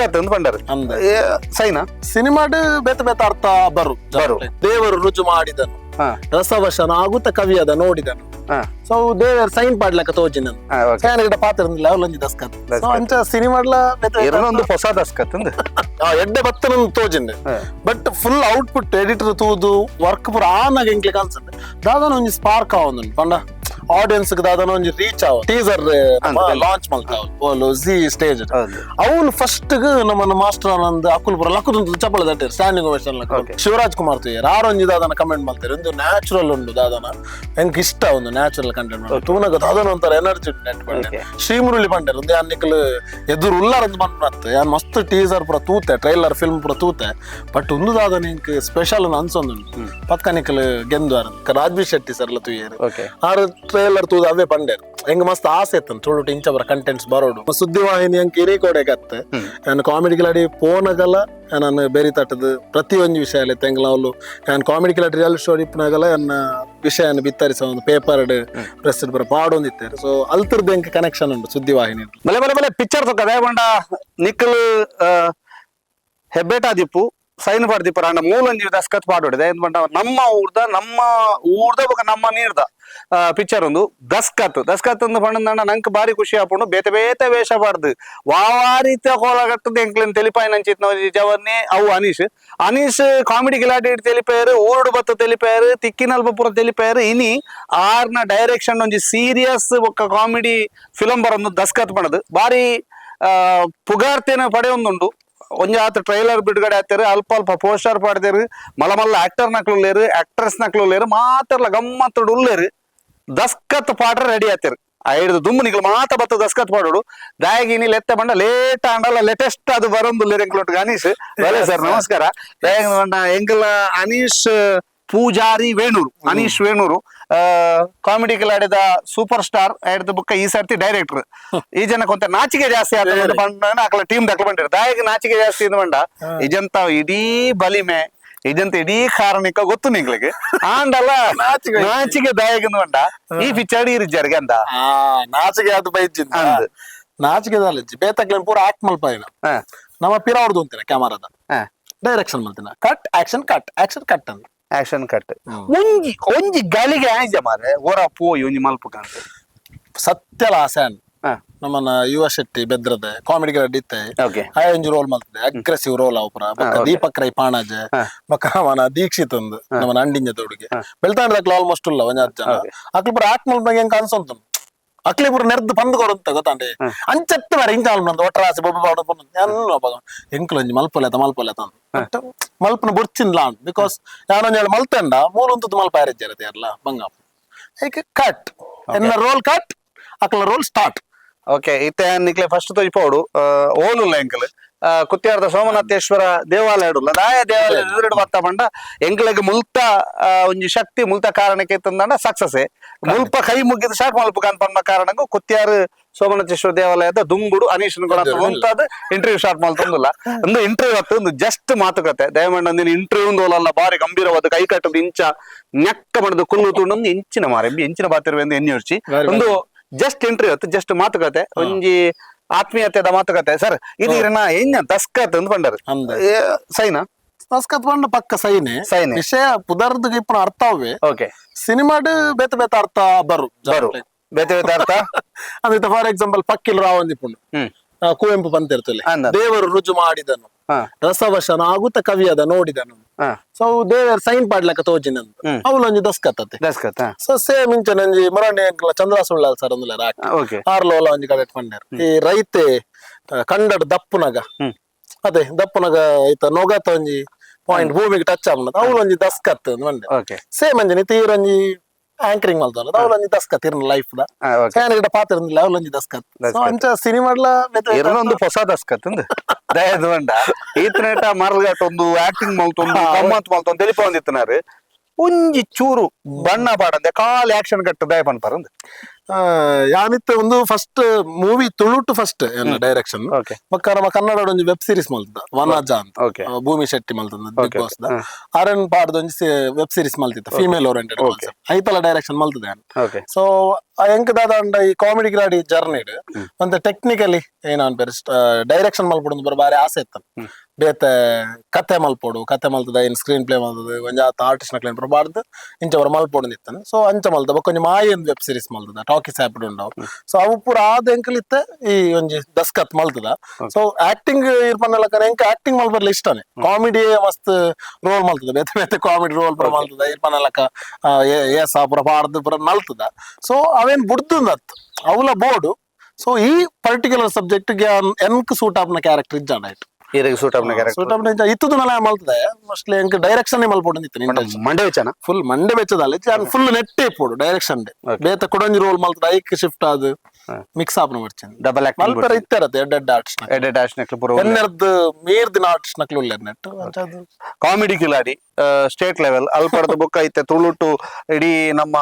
ದಸ್ಕತ್ ಅಂತ ಬಂಡಾರ ಸೈನಾ ಸಿನಿಮಾಡ್ ಬೇತ ಬೇತ ಅರ್ಥ ಬರು ದೇವರು ರುಜು ಮಾಡಿದನು ರಸವಶನ ಆಗುತ್ತ ಕವಿಯದ ನೋಡಿದನು ಸೊ ದೇವರ ಸೈನ್ ಪಾಡ್ಲಕ್ಕ ತೋಜಿನ ಸೈನ್ ಪಾತ್ರ ಅವಲೊಂಜಿ ದಸ್ಕತ್ ಅಂಚ ಸಿನಿಮಾಡ್ಲ ಒಂದು ಹೊಸ ದಸ್ಕತ್ ಎಡ್ಡೆ ಬತ್ತನ ತೋಜಿಂಡೆ ಬಟ್ ಫುಲ್ ಔಟ್ಪುಟ್ ಎಡಿಟರ್ ತೂದು ವರ್ಕ್ ಪೂರ ಆನಾಗ ಎಂಕ್ಲೆ ಕಾನ್ಸೆಪ್ಟ್ ದಾದನ ಒಂಜಿ ಸ್ಪಾರ್ಕ್ ಆವೊಂದು ಪಂಡ ಆಡಿಯನ್ಸ್ ದಾದನ ಒಂಜಿ ರೀಚ್ ಆವ ಟೀಸರ್ ಲಾಂಚ್ ಮಲ್ತಾವ ಓಲು ಜಿ ಸ್ಟೇಜ್ ಅವನು ಫಸ್ಟ್ ನಮ್ಮನ್ನ ಮಾಸ್ಟರ್ ಆನಂದ್ ಅಕುಲ್ ಪುರ ಲಕ್ಕುದು ಚಪ್ಪಳ ತಟ್ಟಿರ್ ಸ್ಟ್ಯಾಂಡಿಂಗ್ ಓವೇಷನ್ ಶಿವರಾಜ್ ಕುಮಾರ್ ತುಯ್ಯರ್ ಆರೊಂಜಿ ದಾದನ ಕಮೆಂಟ್ ಮಾಡ್ತಾರೆ ಒಂದು ನ್ಯಾಚುರಲ್ ಉಂಡು ದಾದನ ಎಂಕ್ ಇಷ್ಟ ಒಂದು ನ್ಯಾಚುರಲ್ ಕಂಟೆಂಟ್ ತೂನಗ ದಾದನ ಒಂಥರ ಎನರ್ಜಿ ನೆಟ್ ಪಂಡೆ ಶ್ರೀಮುರಳಿ ಪಂಡೆ ಒಂದು ಅನ್ನಿಕಲ್ ಎದುರು ಉಲ್ಲಾರಂದ್ ಬಂದ್ ಯಾನ್ ಮಸ್ತ್ ಟೀಸರ್ ಪುರ ತೂತೆ ಟ್ರೈಲರ್ ಫಿಲ್ಮ್ ಪುರ ತೂತೆ ಬಟ್ ಒಂದು ದಾದನ ಎಂಕ್ ಸ್ಪೆಷಲ್ ಅನ್ಸೊಂದು ಪತ್ಕನಿಕಲ್ ಗೆಂದ್ವಾರ ರಾಜ್ಬಿ ಶೆಟ್ಟಿ ಸರ್ಲ ತುಯ್ಯರ್ ಆರು ಟ್ರೈಲರ್ ತೂದ ಅವೇ ಪಂಡೇರ್ ಹೆಂಗ್ ಮಸ್ತ್ ಆಸೆ ಇತ್ತು ಚೂಡು ಇಂಚ ಬರ ಕಂಟೆಂಟ್ಸ್ ಬರೋಡು ಸುದ್ದಿವಾಹಿನಿ ಅಂಕ ಹಿರಿಕೋಡೆ ಕತ್ತೆ ನಾನು ಕಾಮಿಡಿ ಕಿಲಾಡಿ ಪೋನಗಲ ನಾನು ಬೇರೆ ತಟ್ಟದು ಪ್ರತಿಯೊಂದು ವಿಷಯ ತೆಂಗ್ಲ ಅವಳು ನಾನು ಕಾಮಿಡಿ ಕಿಲಾಡಿ ರಿಯಾಲಿಟಿ ಶೋ ಇಪ್ಪನಾಗಲ್ಲ ನನ್ನ ವಿಷಯನ ಬಿತ್ತರಿಸ ಒಂದು ಪೇಪರ್ ಪ್ರೆಸ್ ಬರ ಪಾಡೊಂದಿತ್ತಾರೆ ಸೊ ಅಲ್ತರದ್ದು ಎಂಕ ಕನೆಕ್ಷನ್ ಉಂಟು ಸುದ್ದಿವಾಹಿನಿ ಬಲೆ ಬಲೆ ಬಲೆ ಪಿಕ್ಚರ್ ತೊಕ್ಕದೆ ಬಂಡ ನಿಕ್ಕಲ್ ಹೆಬ್ಬೆಟ ದಿಪ್ಪು ಸೈನ್ ಪಡ್ದಿಪ್ಪರ ಅಂಡ ಮೂಲಂಜಿ ದಸ್ಕತ್ ಪಾಡೋಡಿದೆ ಏನ್ ಬಂಡ ನಮ್ಮ ಊರ್ದ ಬೊಕ ನಮ್ಮ ನೀರ್ದ ಪಿಕ್ಚರ್ ಒಂದು ದಸ್ಕತ್ ಒಂದು ಪಂಡ ನಂಗೆ ಬಾರಿ ಖುಷಿ ಆಪುಂಡು ಬೇತೆ ಬೇತೆ ವೇಷ ಪಾಡ್ದು ವಾವಾರೀತ ಕೋಲಗಟ್ಟದ ಎಂಕ್ಲೆನ್ ತೆಲಿಪಾಯಿ ನಂಚಿತ್ ಜವರ್ನಿ ಅವು ಅನೀಶ್ ಕಾಮಿಡಿ ಗಿಲಾಡಿ ತೆಲಿಪಾಯರು ಊರುಡು ಬತ್ತ ತೆಲಿಪಾಯರು ತಿಕ್ಕಿನಲ್ಪ ಪುರ ತೆಲಿಪಾಯರು ಇನಿ ಆರ್ನ ಡೈರೆಕ್ಷನ್ ಒಂಜಿ ಸೀರಿಯಸ್ ಬೊಕ್ಕ ಕಾಮಿಡಿ ಫಿಲಂ ಬರೊಂದು ದಸ್ಕತ್ ಪಣದು ಬಾರಿ ಪುಗಾರ್ತೆನ ಪಡೆಯೊಂದುಂಡು ಒಂಜಾತ್ ಟ್ರೈಲರ್ ಬಿಡುಗಡೆ ಆಗ್ತಾರೆ ಅಲ್ಪ ಅಲ್ಪ ಪೋಸ್ಟರ್ ಪಾಡ್ದೇರು ಮಲ್ಲ ಆಕ್ಟರ್ ನಕ್ಲು ಉಳ್ಳೇರು ಆಕ್ಟ್ರೆಸ್ ನಕ್ಲು ಉಳ್ಳೇರು ಮಾತಾಡ್ಲ ಗಮ್ಮತ್ತೋಡು ಉಳ್ಳೇರು ದಸ್ಕತ್ ಪಾಡ್ರೆ ರೆಡಿ ಆಗ್ತಾರೆ ಐದು ದುಮ್ಮು ನಿಕ್ಲು ಮಾತ ಬತ್ತ ದಸ್ಕತ್ ಪಾಡೋಡು ದಾಯಗಿನಿ ಲೆತ್ತ ಬಂಡ ಲೇಟ್ ಅಂಡಲ್ಲ ಲೇಟೆಸ್ಟ್ ಅದು ಬರೊಂದು ಎಂಕ್ಲೊಟ್ಟಿಗೆ ಅನೀಶ್ ಬಲೆ ಸರ್ ನಮಸ್ಕಾರ ಬಂಡ ಎಂಕಲ ಅನೀಶ್ ಪೂಜಾರಿ ವೇಣೂರು ಅನೀಶ್ ವೇಣೂರು ಕಾಮಿಡಿ ಕಿಲಾಡಿದ ಸೂಪರ್ ಸ್ಟಾರ್ ಹಿಡಿದ ಬುಕ್ಕ ಈ ಸರ್ತಿ ಡೈರೆಕ್ಟರ್ ಈ ಜನ ಕೊಂತ ನಾಚಿಕೆ ಜಾಸ್ತಿ ಆದ ಅಕಲ ಟೀಮ್ ದಕ್ಲ ಬಂದಿರ ದಾಯಿಗೆ ನಾಚಿಕೆ ಜಾಸ್ತಿ ಇಂದ ಬಂಡ ಇಜಂತ ಇಡೀ ಬಲಿಮೆ ಇದಂತ ಇಡೀ ಕಾರಣಿಕ ಗೊತ್ತು ನಿಂಗ್ಲಿಗೆ ಆಂಡಲ್ಲ ನಾಚಿಕೆ ದಾಯಿಗೆ ಬಂಡ ಈ ಪಿಚ್ಚಡಿ ಇರಿಜರ್ಗೆ ಅಂತ ನಾಚಿಕೆ ಅದು ಬೈಜಿಂದ ನಾಚಿಕೆ ಬೇತಕ್ಲೇನ್ ಪೂರ ಆಕ್ಟ್ ಮಲ್ಪಾಯಿನ ನಮ್ಮ ಪಿರಾವ್ರದ್ದು ಅಂತೀನ ಕ್ಯಾಮರಾದ ಡೈರೆಕ್ಷನ್ ಮಾಡ್ತೀನ ಕಟ್ ಆಕ್ಷನ್ ಕಟ್ ಅಂತ ಆಕ್ಷನ್ ಕಟ್ ಒಂಜಿ ಗಾಲಿಗೆ ಆಯ್ಜ ಮಾರೆ ಓರ ಪೋಯಿ ಒಂಜಿ ಮಲ್ಪಕಂತ ಸತ್ಯಲ ಆಸೆನ್ ನಮ್ಮನ್ನ ಯುವ ಶೆಟ್ಟಿ ಬೆದ್ರದೆ ಕಾಮಿಡಿ ಇತ್ತೆ ಒಂಜಿ ರೋಲ್ ಮಾಡ್ತದೆ ಅಗ್ರೆಸಿವ್ ರೋಲ್ ಅವಪುರ ದೀಪಕ್ ರೈ ಪಾಣಾಜೆ ಬೊಕ್ಕ ಅವನ ದೀಕ್ಷಿತ್ ಒಂದು ನಮ್ಮನ ಅಂಡಿಂಜ ತೋಡಿಗೆ ಬೆಳ್ತಾಂಡದಕ್ಲ ಆಲ್ಮೋಸ್ಟ್ ಉಲ್ಲ ಒಂಜ ಜನ ಅಕ್ಲ ಪುರ ಆಕ್ಟ್ ಮಲ್ಪಂಗೆ ಹೆಂಗ್ ಅನ್ಸೊಂತ ಅಕ್ಲಿ ಪುರ ನೆರ್ದು ಪಂದ್ಕೊರು ಅಂತ ಗೊತ್ತಾಂಡೆ ಅಂಚತ್ತು ಮಾರ ಇಂಚ ಅಲ್ಮಂದು ಒಟ್ರಾಸಿ ಬೊಬ್ಬ ಪಾಡು ಎಂಕ್ಲೊಂಜಿ ಮಲ್ಪೊಲೆತ ಮಲ್ಪನ ಬುಡ್ಚಿನ್ಲ ಬಿಕಾಸ್ ಯಾನೊಂದು ಹೇಳಿ ಮಲ್ತಂಡ ಮೂಲಂತದ್ದು ಮಲ್ಪ ಯಾರಿದ್ದಾರತ್ತೆ ಎಲ್ಲ ಬಂಗಪ್ಪ ಏಕೆ ಕಟ್ ಎನ್ನ ರೋಲ್ ಕಟ್ ಅಕ್ಲ ರೋಲ್ ಸ್ಟಾರ್ಟ್ ಓಕೆ ಇತ್ತೆ ನಿಕ್ಲೆ ಫಸ್ಟ್ ತೋಜಿಪೋಡು ಓಲುಲ್ಲ ಎಂಕಲ್ ಕುತ್ಯಾರ್ದ ಸೋಮನಾಥೇಶ್ವರ ದೇವಾಲಯ ದಾಯ ದೇವಾಲಯ ಎದುರುಡು ಬರ್ತಾ ಬಂಡ ಎಂಕ್ಲೆಗ್ ಮುಲ್ತ ಒಂಜಿ ಶಕ್ತಿ ಮುಲ್ತ ಕಾರಣಕ್ಕೆ ತಂದಂಡ ಸಕ್ಸಸ್ ಮುಲ್ಪ ಕೈ ಮುಗಿದ ಶಾಕ್ ಮಲ್ಪ ಪನ್ನ ಕಾರಣಕ್ಕೂ ಕುತ್ಯಾರು ಸೋಮನಾಥೇಶ್ವರ ದೇವಾಲಯದ ದುಂಗುಡು ಅನೀಶನ್ ಮುಂತಾದ ಇಂಟರ್ವ್ಯೂ ಸ್ಟಾರ್ಟ್ ಮಾಡ್ತಂದಿಲ್ಲ ಒಂದು ಇಂಟರ್ವ್ಯೂ ಆಯ್ತು ಒಂದು ಜಸ್ಟ್ ಮಾತುಕತೆ ದಯಮಾಡಿ ಒಂದಿನ ಇಂಟರ್ವ್ಯೂ ಒಂದು ಬಾರಿ ಗಂಭೀರವಾದ ಕೈ ಕಟ್ಟದ ಇಂಚ ನೆಕ್ಕ ಮಾಡಿದ ಕುಲ್ಲು ತುಂಡು ಇಂಚಿನ ಮಾರೆ ಇಂಚಿನ ಬಾತಿರುವೆ ಎಂದು ಎಣ್ಣೆ ಒಂದು ಜಸ್ಟ್ ಇಂಟರ್ವ್ಯೂ ಆಯ್ತು ಜಸ್ಟ್ ಮಾತುಕತೆ ಒಂಜಿ ಆತ್ಮೀಯತೆದ ಮಾತುಕತೆ ಸರ್ ಇದೀರನ ಏನ್ ದಸ್ಕತ್ ಅಂತ ಬಂಡಾರ ಸೈನಾ ದಸ್ಕತ್ ಬಂಡ ಪಕ್ಕ ಸೈನೆ ವಿಷಯ ಪುದರ್ದ ಇಪ್ಪನ ಅರ್ಥ ಅವೇ ಓಕೆ ಸಿನಿಮಾಡ್ ಬೇತ ಬೇತ ಅರ್ಥ ಬರು ಬೇತೆ ಬೇತೆ ಅರ್ಥ ಅಂದ್ರೆ ಫಾರ್ ಎಕ್ಸಾಂಪಲ್ ಪಕ್ಕಿಲ್ ರಾವ್ ಅಂದಿಪ್ಪುಂಡು ಕುವೆಂಪು ಬಂತಿರ್ತಲೆ ದೇವರು ರುಜು ಮಾಡಿದನು ರಸವಶನ ಆಗುತ್ತ ಕವಿಯದ ನೋಡಿದನು ಸೊ ದೇವರ ಸೈನ್ ಪಾಡ್ಲಕ್ಕ ತೋಜಿನಂದು ಅವಲೊಂಜಿ ದಸ್ಕತ್ ಸೊ ಸೇಮ್ ಇಂಚ ನಂಜಿ ಮರಾಣಿ ಅಂಕಲ ಚಂದ್ರಾಸುಳ್ಳಾಲ್ ಸರ್ ಅಂದ್ಲ ಆರ್ಲೋಲ ಒಂಜಿ ಕಡೆ ಪಂಡ್ಯಾರ ಈ ರೈತೆ ಕಂಡಡ್ ದಪ್ಪುನಗ ಅದೇ ದಪ್ಪುನಗ ಐತ ನೊಗತ ಒಂಜಿ ಪಾಯಿಂಟ್ ಭೂಮಿಗೆ ಟಚ್ ಆಗ್ನದ ಅವಲೊಂಜಿ ದಸ್ಕತ್ ಮಂಡೆ ಸೇಮ್ ಅಂಜನಿ ತೀರಂಜಿ ಆಂಕರಿಂಗ್ ಮಾಡ್ತಾರ ಅವಲೊಂಜಿ ದಸ್ಕತ್ ಇರ್ನ ಲೈಫ್ ದ ಗಿಡ ಪಾತ್ರ ಇರ್ನಿಲ್ಲ ಅವಲೊಂಜಿ ದಸ್ಕತ್ ಅಂಚ ಸಿನಿಮಾಡ್ಲ ಒಂದು ಹೊಸ ದಸ್ಕತ್ ದಯದ ಬಂಡ ಈತನೇಟ ಮರಲ್ಗಟ್ಟ ಒಂದು ಆಕ್ಟಿಂಗ್ ಮಲ್ತೊಂದು ಗಮ್ಮತ್ ಮಲ್ತೊಂದು ತೆಲಿಪ ಒಂದಿತ್ತನಾರು ಒಂಜಿ ಚೂರು ಬಣ್ಣ ಪಾಡಂದೆ ಕಾಲ್ ಆಕ್ಷನ್ ಕಟ್ಟು ದಯ ಪನ್ಪರಂದ್ ಯಾನಿತ್ತೆ ಒಂದು ಫಸ್ಟ್ ಮೂವಿ ತುಳುಟು ಫಸ್ಟ್ ಡೈರೆಕ್ಷನ್ ಬೊಕ್ಕ ನಮ್ಮ ಕನ್ನಡ ಒಂಜಿ ವೆಬ್ ಸೀರೀಸ್ ಮಲ್ತದ ವನಜ ಅಂತ ಭೂಮಿ ಶೆಟ್ಟಿ ಮಲ್ತದ ಬಿಗ್ ಬಾಸ್ ದ ಆರನ್ ಪಾಡ್ದ ಒಂಜಿ ವೆಬ್ ಸೀರೀಸ್ ಮಲ್ತಿತ್ತ ಫೀಮೇಲ್ ಓರಿಯೆಂಟೆಡ್ ಕಾನ್ಸೆಪ್ಟ್ ಐತಲ ಡೈರೆಕ್ಷನ್ ಮಲ್ತದೆ ಸೊ ಎಂಕ್ ದಾದ ಈ ಕಾಮಿಡಿ ಗ್ರಾಡಿ ಜರ್ನಿಡ್ ಮತ್ತೆ ಟೆಕ್ನಿಕಲಿ ಏನ ಅನ್ಪೇರ್ ಡೈರೆಕ್ಷನ್ ಮಲ್ಪೊಡು ಬರ ಬಾರಿ ಆಸೆ ಇತ್ತ ಬೇತೆ ಕತೆ ಮಲ್ಪೋಡು ಕತೆ ಮಲ್ತದ ಏನ್ ಸ್ಕ್ರೀನ್ ಪ್ಲೇ ಮಲ್ತದ ಒಂಜ ಆರ್ಟಿಸ್ಟ್ ನಕ್ಲೇನ್ ಪ್ರಬಾರ್ದು ಇಂಚ ಬರ ಮಲ್ಪೋಡು ನಿತ್ತನ ಸೊ ಅಂಚ ಮಲ್ತದ ಬೊಕ್ಕ ಒಂಜಿ ಮಾಯನ್ ವೆಬ್ ಸೀರೀಸ್ ಮಲ್ತದ ಟಾಕೀಸ್ ಆ್ಯಪ್ ಉಂಡವು ಸೊ ಅವು ಪೂರ ಆದ ಎಂಕಲಿತ್ತೆ ಈ ಒಂಜಿ ದಸ್ಕತ್ ಮಲ್ತದ ಸೊ ಆಕ್ಟಿಂಗ್ ಇರ್ಪನ್ನಲಕ ಎಂಕ ಆಕ್ಟಿಂಗ್ ಮಲ್ಪರ್ಲ ಇಷ್ಟನೇ ಕಾಮಿಡಿ ಮಸ್ತ್ ರೋಲ್ ಮಲ್ತದ ಬೇತೆ ಬೇತೆ ಕಾಮಿಡಿ ರೋಲ್ ಪುರ ಮಲ್ತದ ಇರ್ಪನ್ನಲಕ ಏಸ ಪುರ ಪಾಡ್ದು ಪುರ ಮಲ್ತದ ಸೊ ಅವೇನ್ ಬುಡ್ದುಂದತ್ ಅವಲ ಬೋರ್ಡು ಸೊ ಈ ಪರ್ಟಿಕ್ಯುಲರ್ ಸಬ್ಜೆಕ್ಟ್ ಗೆ ಎನ್ಕ್ ಸೂಟ್ ಆಪ್ನ ಕ್ಯಾರೆಕ್ಟರ್ ಇಜ್ಜಾಂಡ ಆಯ್ತು ಸೂಟ್ ಇತ್ತು ನಲ ಮಲ್ತದೆ ಮೋಸ್ಟ್ಲಿ ಎಂಕ್ ಡೈರೆಕ್ಷನ್ ಮಲ್ಪೊಡು ಮಂಡೆ ವೆಚ್ಚನ ಫುಲ್ ಮಂಡೆ ವೆಚ್ಚದಲ್ಲಿ ಫುಲ್ ನೆಟ್ಟೆ ಇಪ್ಪೋಡು ಡೈರೆಕ್ಷನ್ ಬೇತ ಕೊಡೊಂಜಿ ರೋಲ್ ಮಲ್ತದ ಐಕ್ ಶಿಫ್ಟ್ ಆದ್ ಮಿಕ್ಸ್ ಆಪ್ನ ಬರ್ಚೇನೆ ಡಬಲ್ ಮಲ್ಪರ ಇತ್ತರತ್ತೆ ಎಡ್ಡೆಡ್ ಆರ್ಟಿಸ್ಟ್ ಎನ್ನೆರ್ದ್ ಮೀರ್ದಿನ ಆರ್ಟಿಸ್ಟ್ ನಕ್ಲು ಉಲ್ಲೇರ್ ನೆಟ್ ಕಾಮಿಡಿ ಕಿಲಾಡಿ ಸ್ಟೇಟ್ ಲೆವೆಲ್ ಅಲ್ಪಡದ ಬುಕ್ ಐತೆ ತುಳುಟು ಇಡೀ ನಮ್ಮ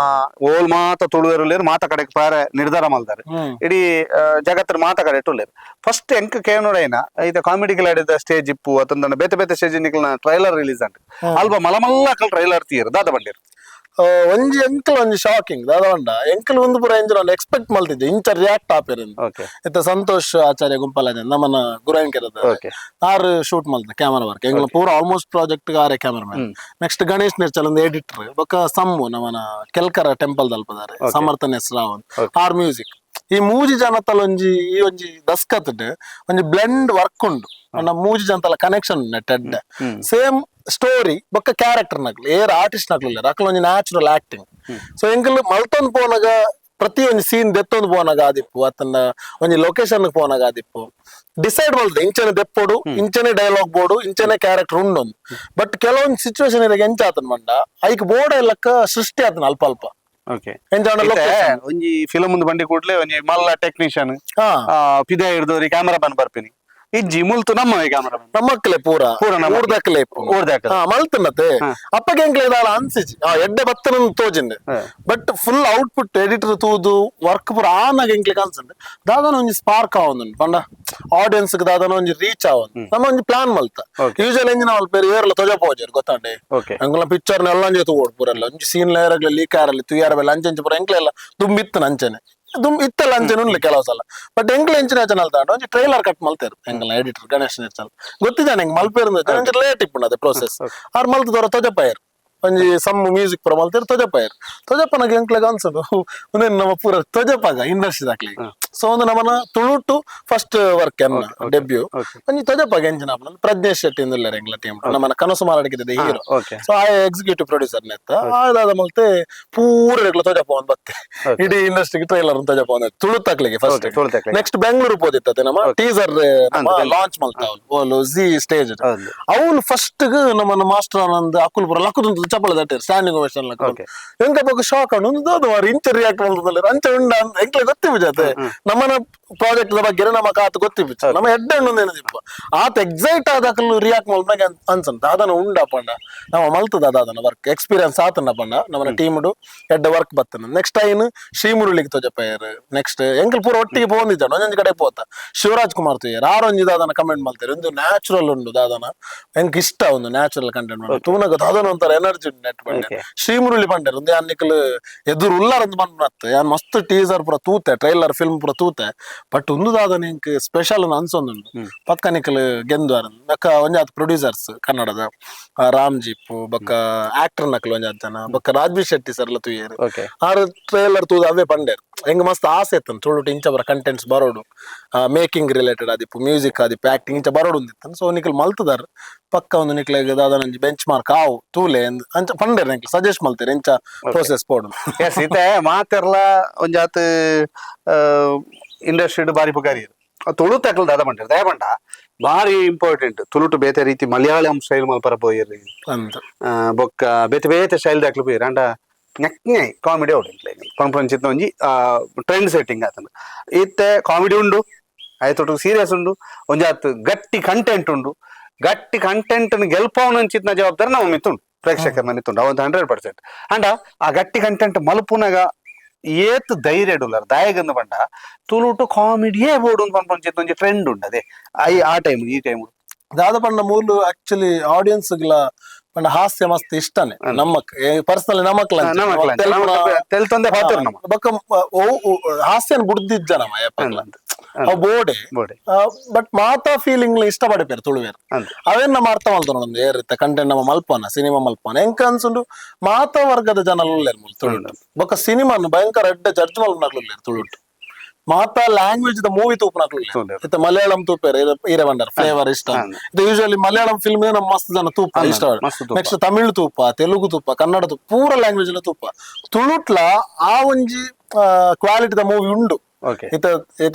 ಓಲ್ ಮಾತ ತುಳುವೇರು ಮಾತ ಕಡೆಗೆ ಪಾರೆ ನಿರ್ಧಾರ ಮಲ್ದಾರೆ ಇಡೀ ಜಗತ್ತಿನ ಮಾತ ಕಡೆ ಇಟ್ಟುಲ್ಲೇರು ಫಸ್ಟ್ ಎಂಕ್ ಕೇಳೋಡೇನ ಐತೆ ಕಾಮಿಡಿ ಕಿಲಾಡಿದ ಸ್ಟೇಜ್ ಇಪ್ಪು ಅತಂದ ಬೇತೆ ಬೇತೆ ಸ್ಟೇಜ್ ನಿಕ್ಲ ಟ್ರೈಲರ್ ರಿಲೀಸ್ ಅಂಟ್ ಅಲ್ಪ ಮಲಮಲ್ಲ ಟ್ರೈಲರ್ ತೀರ್ ದಾದ ಬಂದಿರು ಒಂಜಿ ಎಂಕಲ್ ಒಂಜಿ ಶಾಕಿಂಗ್ ದಾದವಂಡ ಎಂಕಲ್ ಒಂದು ಪೂರ ಎಂಜ್ ಎಕ್ಸ್ಪೆಕ್ಟ್ ಮಲ್ತಿದ್ದೆ ಇಂಚ ರಿಯಾಕ್ಟ್ ಆಪೇರಿಂದ ಇತ್ತ ಸಂತೋಷ್ ಆಚಾರ್ಯ ಗುಂಪಲ ನಮ್ಮನ ಗುರಾಯಂಕೆರದ ಆರು ಶೂಟ್ ಮಲ್ತ ಕ್ಯಾಮರಾ ವರ್ಕ್ ಎಂಗ್ಲ ಪೂರ ಆಲ್ಮೋಸ್ಟ್ ಪ್ರಾಜೆಕ್ಟ್ ಆರೆ ಕ್ಯಾಮರಾಮನ್ ನೆಕ್ಸ್ಟ್ ಗಣೇಶ್ ನಿರ್ಚಲ್ ಒಂದು ಎಡಿಟರ್ ಬೊಕ್ಕ ಸಮ್ಮು ನಮ್ಮನ ಕೆಲ್ಕರ ಟೆಂಪಲ್ ದಲ್ಪದಾರೆ ಸಮರ್ಥನ್ ಹೆಸರಾವನ್ ಆರ್ ಮ್ಯೂಸಿಕ್ ಈ ಮೂಜಿ ಜನತಲ ಒಂಜಿ ಈ ಒಂಜಿ ದಸ್ಕತ್ ಒಂಜಿ ಬ್ಲೆಂಡ್ ವರ್ಕ್ ಉಂಡು ಅಣ್ಣ ಮೂಜಿ ಜನತಲ ಕನೆಕ್ಷನ್ ನೆಟ್ಟೆಡ್ ಸೇಮ್ ಸ್ಟೋರಿ ಬೊಕ್ಕ ಕ್ಯಾರೆಕ್ಟರ್ ನಕ್ಲು ಏರ್ ಆರ್ಟಿಸ್ಟ್ ನಕ್ಲು ಅಕ್ಲ ಒಂಜಿ ನ್ಯಾಚುರಲ್ ಆಕ್ಟಿಂಗ್ ಸೊ ಎಂಕಲ್ ಮಲ್ತೊಂದು ಪೋನಾಗ ಪ್ರತಿ ಒಂಜಿ ಸೀನ್ ದೆತ್ತೊಂದು ಪೋನಾಗ ಆದಿಪ್ಪು ಅತನ್ನ ಒಂಜಿ ಲೊಕೇಶನ್ ಪೋನಾಗ ಆದಿಪ್ಪು ಡಿಸೈಡ್ ಮಾಡ್ದೆ ಇಂಚನೆ ದೆಪ್ಪೋಡು ಇಂಚನೆ ಡೈಲಾಗ್ ಬೋರ್ಡು ಇಂಚನೆ ಕ್ಯಾರೆಕ್ಟರ್ ಉಂಡೊಂದು ಬಟ್ ಕೆಲವೊಂದು ಸಿಚುವೇಶನ್ ಇರಾಗ ಎಂಚ ಆತನ್ ಮಂಡ ಐಕ್ ಬೋರ್ಡ್ ಎಲ್ಲಕ್ಕ ಸೃಷ್ಟಿ ಆತನ ಅಲ್ಪ ಅಲ್ಪ ಒಂಜಿ ಫಿಲಮ್ ಒಂದು ಬಂಡಿ ಕೂಡ್ಲೆ ಒಂಜಿ ಮಲ್ಲ ಟೆಕ್ನಿಷಿಯನ್ ಪಿದ ಹಿಡ್ದವ್ರಿ ಕ್ಯಾಮರಾ ಬನ್ ಬರ್ಪಿನಿ ಇಜ್ಜಿ ಮುಲ್ತು ನಮ್ಮ ಕ್ಯಾಮರಾ ನಮ್ಮಕ್ಕಲೆ ಪೂರ ಊರ್ದಕ್ಕಲೆ ಮಲ್ತನತೆ ಅಪ್ಪಗೆ ಎಂಕ್ಲೆ ದಾಲ ಅನ್ಸಿಜಿ ಎಡ್ಡೆ ಬತ್ತನ ತೋಜಿಂಡೆ ಬಟ್ ಫುಲ್ ಔಟ್ಪುಟ್ ಎಡಿಟರ್ ತೂದು ವರ್ಕ್ ಪೂರ ಆನಾಗ ಎಂಕ್ಲೆ ಕಾನ್ಸಂಡೆ ದಾದನ ಒಂಜಿ ಸ್ಪಾರ್ಕ್ ಆವೊಂದು ಪಂಡ ಆಡಿಯನ್ಸ್ ದಾದನ ಒಂಜಿ ರೀಚ್ ಆವೊಂದು ನಮ್ಮ ಒಂಜಿ ಪ್ಲಾನ್ ಮಲ್ತ ಯೂಶಲ್ ಎಂಜಿನ ಪೇರು ಏರ್ಲ ತೊಜಪೋಜರ್ ಗೊತ್ತಾಂಡೆ ಎಂಗ್ಲ ಪಿಕ್ಚರ್ ನೆಲ್ಲಂಜೆ ತೂಡ್ ಪೂರಲ್ಲ ಒಂಜಿ ಸೀನ್ ಲೇರಗ್ಲ ಲೀಕಾರಲ್ಲಿ ತುಯಾರ ಬೆಲ್ಲ ಅಂಚೆ ಪೂರ ಎಂಕ್ಲೆಲ್ಲ ತುಂಬಿತ್ತನ ಅಂಚನೆ ಇತ್ತಲ್ಲ ಅಂಚೆನ ಉಂಡ್ಲೆ ಕೆಲವು ಸಲ ಬಟ್ ಎಂಕ್ಲ ಎಂಚಿನ ಅಲ್ತಾಂಡ ಒಂಜಿ ಟ್ರೈಲರ್ ಕಟ್ ಮಲ್ತೇರು ಎಂಗ್ಲ ಎಡಿಟರ್ ಗಣೇಶ್ ನಿರ್ಚಲ್ ಗೊತ್ತಿದ್ದಾನೆ ಹೆಂಗ್ ಮಲ್ಪೇರು ಲೇಟ್ ಇಪ್ಪುಂಡು ಅದೇ ಪ್ರೋಸೆಸ್ ಆರ್ ಮಲ್ತದವ್ರ ತೊಜಪಾಯರ್ ಒಂಜಿ ಸಮ್ ಮ್ಯೂಸಿಕ್ ಪುರ ಮಲ್ತೇರು ತೊಜಪಾಯರ್ ತೊಜಪ್ಪನಾಗ ಎಂಕ್ಲೆಗ್ ಅನ್ಸೋದು ಒಂದೇ ನಮ್ಮ ಪೂರ ತೊಜಪಾಗ ಇಂಡಸ್ಟ್ರಿ ದಾಕ್ಲಿಗೆ ಸೊ ಒಂದು ನಮ್ಮನ ತುಳುಟು ಫಸ್ಟ್ ವರ್ಕ್ ಎನ್ನ ಡೆಬ್ಯೂ ಒಂಜಿ ತೊಜಪಾಗ ಎಂಚಿನ ಪ್ರಜ್ಞೇಶ್ ಶೆಟ್ಟಿ ಇಂದುಲ್ಲೇರ್ ಎಂಗ್ಲ ಟೀಮ್ ನಮ್ಮನ ಕನಸು ಮಾರಾಟಕ್ಕಿದೆ ಹೀರೋ ಸೊ ಆ ಎಕ್ಸಿಕ್ಯೂಟಿವ್ ಪ್ರೊಡ್ಯೂಸರ್ ನೆತ್ತ ಆದಾದ ಮಲ್ತೆ ಪೂರ ರೆಗ್ಲ ತೊಜಪ ಒಂದ್ ಬತ್ತೆ ಇಡೀ ಇಂಡಸ್ಟ್ರಿಗೆ ಟ್ರೈಲರ್ ತೊಜಪ ಒಂದ್ ತುಳುತ್ತಾಕ್ಲಿಗೆ ಫಸ್ಟ್ ನೆಕ್ಸ್ಟ್ ಬೆಂಗಳೂರು ಹೋದಿತ್ತತೆ ನಮ್ಮ ಟೀಸರ್ ಲಾಂಚ್ ಮಲ್ತ ಓಲು ಜಿ ಸ್ಟೇಜ್ ಅವ್ನು ಫಸ್ಟ್ ನಮ್ಮನ ಮಾಸ್ಟರ್ ಆನಂದ್ ಅಕುಲ್ ಪುರ ಲಕ್ಕುದು ಚಪ್ಪಳ ದಟ್ಟಿರ್ ಸ್ಟ್ಯಾಂಡಿಂಗ್ ಓವೇಷನ್ ಎಂಕ ಬಗ್ಗೆ ಶಾಕ್ ಅಣ್ಣ ಇಂಚ ರಿಯಾಕ್ಟ್ ಮಾಡ್ತದಲ್ಲ ಅಂಚ ಉಂಡ ಎಂಕ್ಲೆ ಗೊತ್ತಿವಿ ಜೊತೆ ನಮ್ಮನ ಪ್ರಾಜೆಕ್ಟ್ ಬಗ್ಗೆ ನಮ್ಮ ಕಾತ್ ಗೊತ್ತಿವಿ ನಮ್ಮ ಎಡ್ಡೆ ಏನದಿಪ್ಪ ಆತ ಎಕ್ಸೈಟ್ ಆದಕಲ್ಲು ರಿಯಾಕ್ಟ್ ಮಾಡ್ದಾಗ ಅನ್ಸಂತ ಅದನ್ನ ಉಂಡಪ್ಪಣ್ಣ ನಮ್ಮ ಮಲ್ತದ ಅದನ್ನ ವರ್ಕ್ ಎಕ್ಸ್ಪೀರಿಯನ್ಸ್ ಆತನ ಪಣ್ಣ ನಮ್ಮನ ಟೀಮ್ಡು ಎಡ್ಡೆ ವರ್ಕ್ ಬತ್ತನ ನೆಕ್ಸ್ಟ್ ಟೈಮ್ ಶ್ರೀಮುರುಳಿಗೆ ತೊಜಪಯ್ಯರ್ ನೆಕ್ಸ್ಟ್ ಎಂಕಲ್ ಪೂರ ಒಟ್ಟಿಗೆ ಪೋಂದಿದ್ದ ಒಂದೊಂದು ಕಡೆ ಪೋತ ಶಿವರಾಜ್ ಕುಮಾರ್ ತುಯ್ಯರ್ ಆರೊಂಜಿ ದಾದನ ಕಮೆಂಟ್ ಮಾಡ್ತಾರೆ ಒಂದು ನ್ಯಾಚುರಲ್ ಉಂಡು ದಾದನ ಎಂಕ್ ಇಷ್ಟ ಒಂದು ನ್ಯಾಚುರಲ್ ಕಂಟೆಂಟ್ ಮಾಡಿ ತೂನಗ ದಾದನ ಒಂಥರ ಎನರ್ಜಿ ನೆಟ್ ಬಂಡೆ ಶ್ರೀಮುರುಳಿ ಬಂಡೇರ್ ಒಂದು ಅನ್ನಿಕಲ್ ಎದುರು ಉಲ್ಲಾರಂದ್ ಬಂದ್ ಯಾನ್ ಮಸ್ತ್ ಟೀಸರ್ ಪೂರ ತೂತೆ ಟ್ರೈಲರ್ ಫಿಲ್ಮ್ ಪೂರ ತೂತೆ ಬಟ್ ಒಂದು ದಾದನ ಎಂಕ್ ಸ್ಪೆಷಲ್ ಅನ್ಸೊಂದುಂಡು ಪತ್ಕನಿಕಲ್ ಗೆಂದ್ವಾರ ಬೊಕ್ಕ ಒಂಜಾತ್ ಪ್ರೊಡ್ಯೂಸರ್ಸ್ ಕನ್ನಡದ ರಾಮ್ಜೀಪ್ ಬೊಕ್ಕ ಆಕ್ಟರ್ ನಕಲ್ ಒಂಜಾತ್ ಜನ ಬೊಕ್ಕ ರಾಜ್ಬೀರ್ ಶೆಟ್ಟಿ ಸರ್ಲ ತುಯ್ಯರು ಆರ್ ಟ್ರೈಲರ್ ತೂದ ಅವೇ ಬಂಡೇರ್ ಎಂಗ್ ಮಸ್ತ್ ಆಸೆ ಇತ್ತನ್ ತುಳುಟು ಇಂಚ ಬರ ಕಂಟೆಂಟ್ಸ್ ಬರೋಡು ಮೇಕಿಂಗ್ ರಿಲೇಟೆಡ್ ಆದಿಪ್ಪು ಮ್ಯೂಸಿಕ್ ಆದಿಪ್ಪು ಆಕ್ಟಿಂಗ್ ಇಂಚ ಬರೋಡು ಒಂದಿತ್ತನ್ ಸೊ ನಿಕಲ್ ಮಲ್ತದಾರ್ ಪಕ್ಕ ಒಂದು ನಿಕ್ಲೆಗ್ ದಾದನ ಬೆಂಚ್ ಮಾರ್ಕ್ ಆವು ತೂಲೆ ಅಂಚ ಪಂಡೇರ್ ನಿಕ್ಲೆ ಸಜೆಸ್ಟ್ ಮಲ್ತೇರ್ ಎಂಚ ಪ್ರೋಸೆಸ್ ಪೋಡು ಇತ್ತೆ ಮಾತೆರ್ಲ ಒಂಜಾತ್ ಇಂಡಸ್ಟ್ರಿ ಬಾರಿ ಪುಗಾರಿ ತುಳು ತಕಲ್ ದಾದ ಬಂಡೇರ್ ದಯ ಬಂಡ ಬಾರಿ ಇಂಪಾರ್ಟೆಂಟ್ ತುಳುಟು ಬೇತೆ ರೀತಿ ಮಲಯಾಳಂ ಸ್ಟೈಲ್ ಮಲ್ಪರ ಪೋಯಿರ್ರಿ ಅಂತ ಬೊಕ್ಕ ಬೇತೆ ಬೇತೆ ಸ್ಟೈಲ್ ದಾಕ್ಲು ಪೋಯಿರ್ ಅಂಡ ನೆಕ್ನೆ ಕಾಮಿಡಿ ಪಂಚಿತ್ತ ಒಂಜಿ ಟ್ರೆಂಡ್ ಸೆಟ್ಟಿಂಗ್ ಆತನ ಇತ್ತೆ ಕಾಮಿಡಿ ಉಂಡು ಆಯ್ತು ಸೀರಿಯಸ್ ಉಂಡು ಒಂಜಾತ್ ಗಟ್ಟಿ ಕಂಟೆಂಟ್ ಉಂಡು ಗಟ್ಟಿ ಕಂಟೆಂಟ್ ಗೆಲ್ಪವನಂಚಿತ್ನ ಜವಾಬ್ದಾರಿ ನಮ್ಮ ಮಿತ್ತುಂಡು ಪ್ರೇಕ್ಷಕರ ಮನಿತುಂಡು ಅವಂತ 100%. ಅಂಡ ಆ ಗಟ್ಟಿ ಕಂಟೆಂಟ್ ಮಲ್ಪುನಾಗ ಏತ್ ಧೈರ್ಯ ಡುಲ್ಲರ್ ದಾಯಗಂದು ಪಂಡ ತುಳುಟು ಕಾಮಿಡಿಯೇ ಬೋಡು ಪಂಪಂಚಿತ್ತ ಒಂಜಿ ಟ್ರೆಂಡ್ ಉಂಡು ಅದೇ ಆ ಟೈಮ್ ಈ ಟೈಮ್ ದಾದ ಪಂಡ ಮೂಲು ಆಕ್ಚುಲಿ ಆಡಿಯನ್ಸ್ ಪಂಡ ಹಾಸ್ಯ ಮಸ್ತ್ ಇಷ್ಟನೇ ನಮ್ಮಕ್ ಪರ್ಸನಲಿ ನಮಕ್ಲ ತೆಲ್ತೊಂದೆ ಪಾತ್ರ ನಮ್ಮ ಬೊಕ್ಕ ಹಾಸ್ಯನ್ ಬುಡ್ದಿಜ್ಜ ನಮ್ಮ ಏಪಲ್ಲ ಅವು ಬೋಡೆ ಬಟ್ ಮಾತಾ ಫೀಲಿಂಗ್ ಇಷ್ಟ ಪಡಿಪೇರು ತುಳುವೇರು ಅವೇನ್ ನಮ್ಮ ಅರ್ಥ ಮಾಡ್ತಾರ ಒಂದು ಏರಿತ್ತ ಕಂಟೆಂಟ್ ನಮ್ಮ ಮಲ್ಪನ ಸಿನಿಮಾ ಮಲ್ಪನ ಎಂಕ ಅನ್ಸುಂಡು ಮಾತಾ ವರ್ಗದ ಜನ ಉಳ್ಳೇರು ತುಳು ಬೊಕ್ಕ ಸಿನಿಮಾನು ಭಯಂಕರ ಎಡ್ಡೆ ಜಡ್ಜ್ ಮಲ್ಪನಾಗ್ಲಿಲ್ಲೇರು ತುಳುಟು ಮಾತಾ ಲ್ಯಾಂಗ್ವೇಜ್ ದ ಮೂವಿ ತೂಪನಾಗ್ಲಿಲ್ಲ ಮಲಯಾಳಂ ತೂಪೇರು ಈರವಂಡರ್ ಫ್ಲೇವರ್ ಇಷ್ಟ ಇದು ಯೂಶಲಿ ಮಲಯಾಳಂ ಫಿಲ್ಮ್ ನಮ್ಮ ಮಸ್ತ್ ಜನ ತೂಪ ಇಷ್ಟ ನೆಕ್ಸ್ಟ್ ತಮಿಳ್ ತೂಪ ತೆಲುಗು ತೂಪ ಕನ್ನಡ ತೂಪ ಪೂರ ಲ್ಯಾಂಗ್ವೇಜ್ ಎಲ್ಲ ತೂಪ ತುಳುಟ್ಲ ಆ ಒಂಜಿ ಕ್ವಾಲಿಟಿ ದ ಮೂವಿ ಉಂಡು ಇತ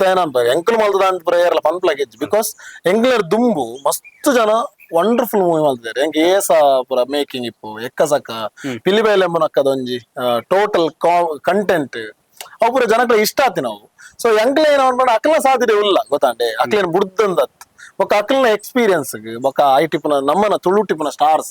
ಏನಂತ ಎಂಕಲ್ ಮಲ್ತದ ಅಂತ ಪ್ರೇಯರ್ಲ ಪನ್ಪ್ಲಾಗಿಜ್ಜಿ ಬಿಕಾಸ್ ಎಂಗ್ಲರ್ ದುಂಬು ಮಸ್ತ್ ಜನ ವಂಡರ್ಫುಲ್ ಮೂವಿ ಮಲ್ತಿದ್ದಾರೆ ಎಂಕ್ ಏಸ ಪೂರ ಮೇಕಿಂಗ್ ಇಪ್ಪು ಎಕ್ಕಸಕ್ಕ ಪಿಲಿಬೈಲೆಂಬನಕ್ಕದ ಒಂಜಿ ಟೋಟಲ್ ಕಂಟೆಂಟ್ ಅವು ಪೂರ ಜನಕ್ಕೆ ಇಷ್ಟ ಆತಿ ನಾವು ಸೊ ಎಂಕ್ಲ ಏನ್ ಮಾಡ್ಬೇಡ ಅಕ್ಲ ಸಾಧ್ಯತೆ ಇಲ್ಲ ಗೊತ್ತಾಂಡೆ ಅಕ್ಲೇನ್ ಬುಡ್ದಂದತ್ ಬೊಕ್ಕ ಅಕ್ಲನ ಎಕ್ಸ್ಪೀರಿಯನ್ಸ್ ಬೊಕ್ಕ ಐ ಟಿಪ್ನ ನಮ್ಮನ ತುಳು ಟಿಪ್ನ ಸ್ಟಾರ್ಸ್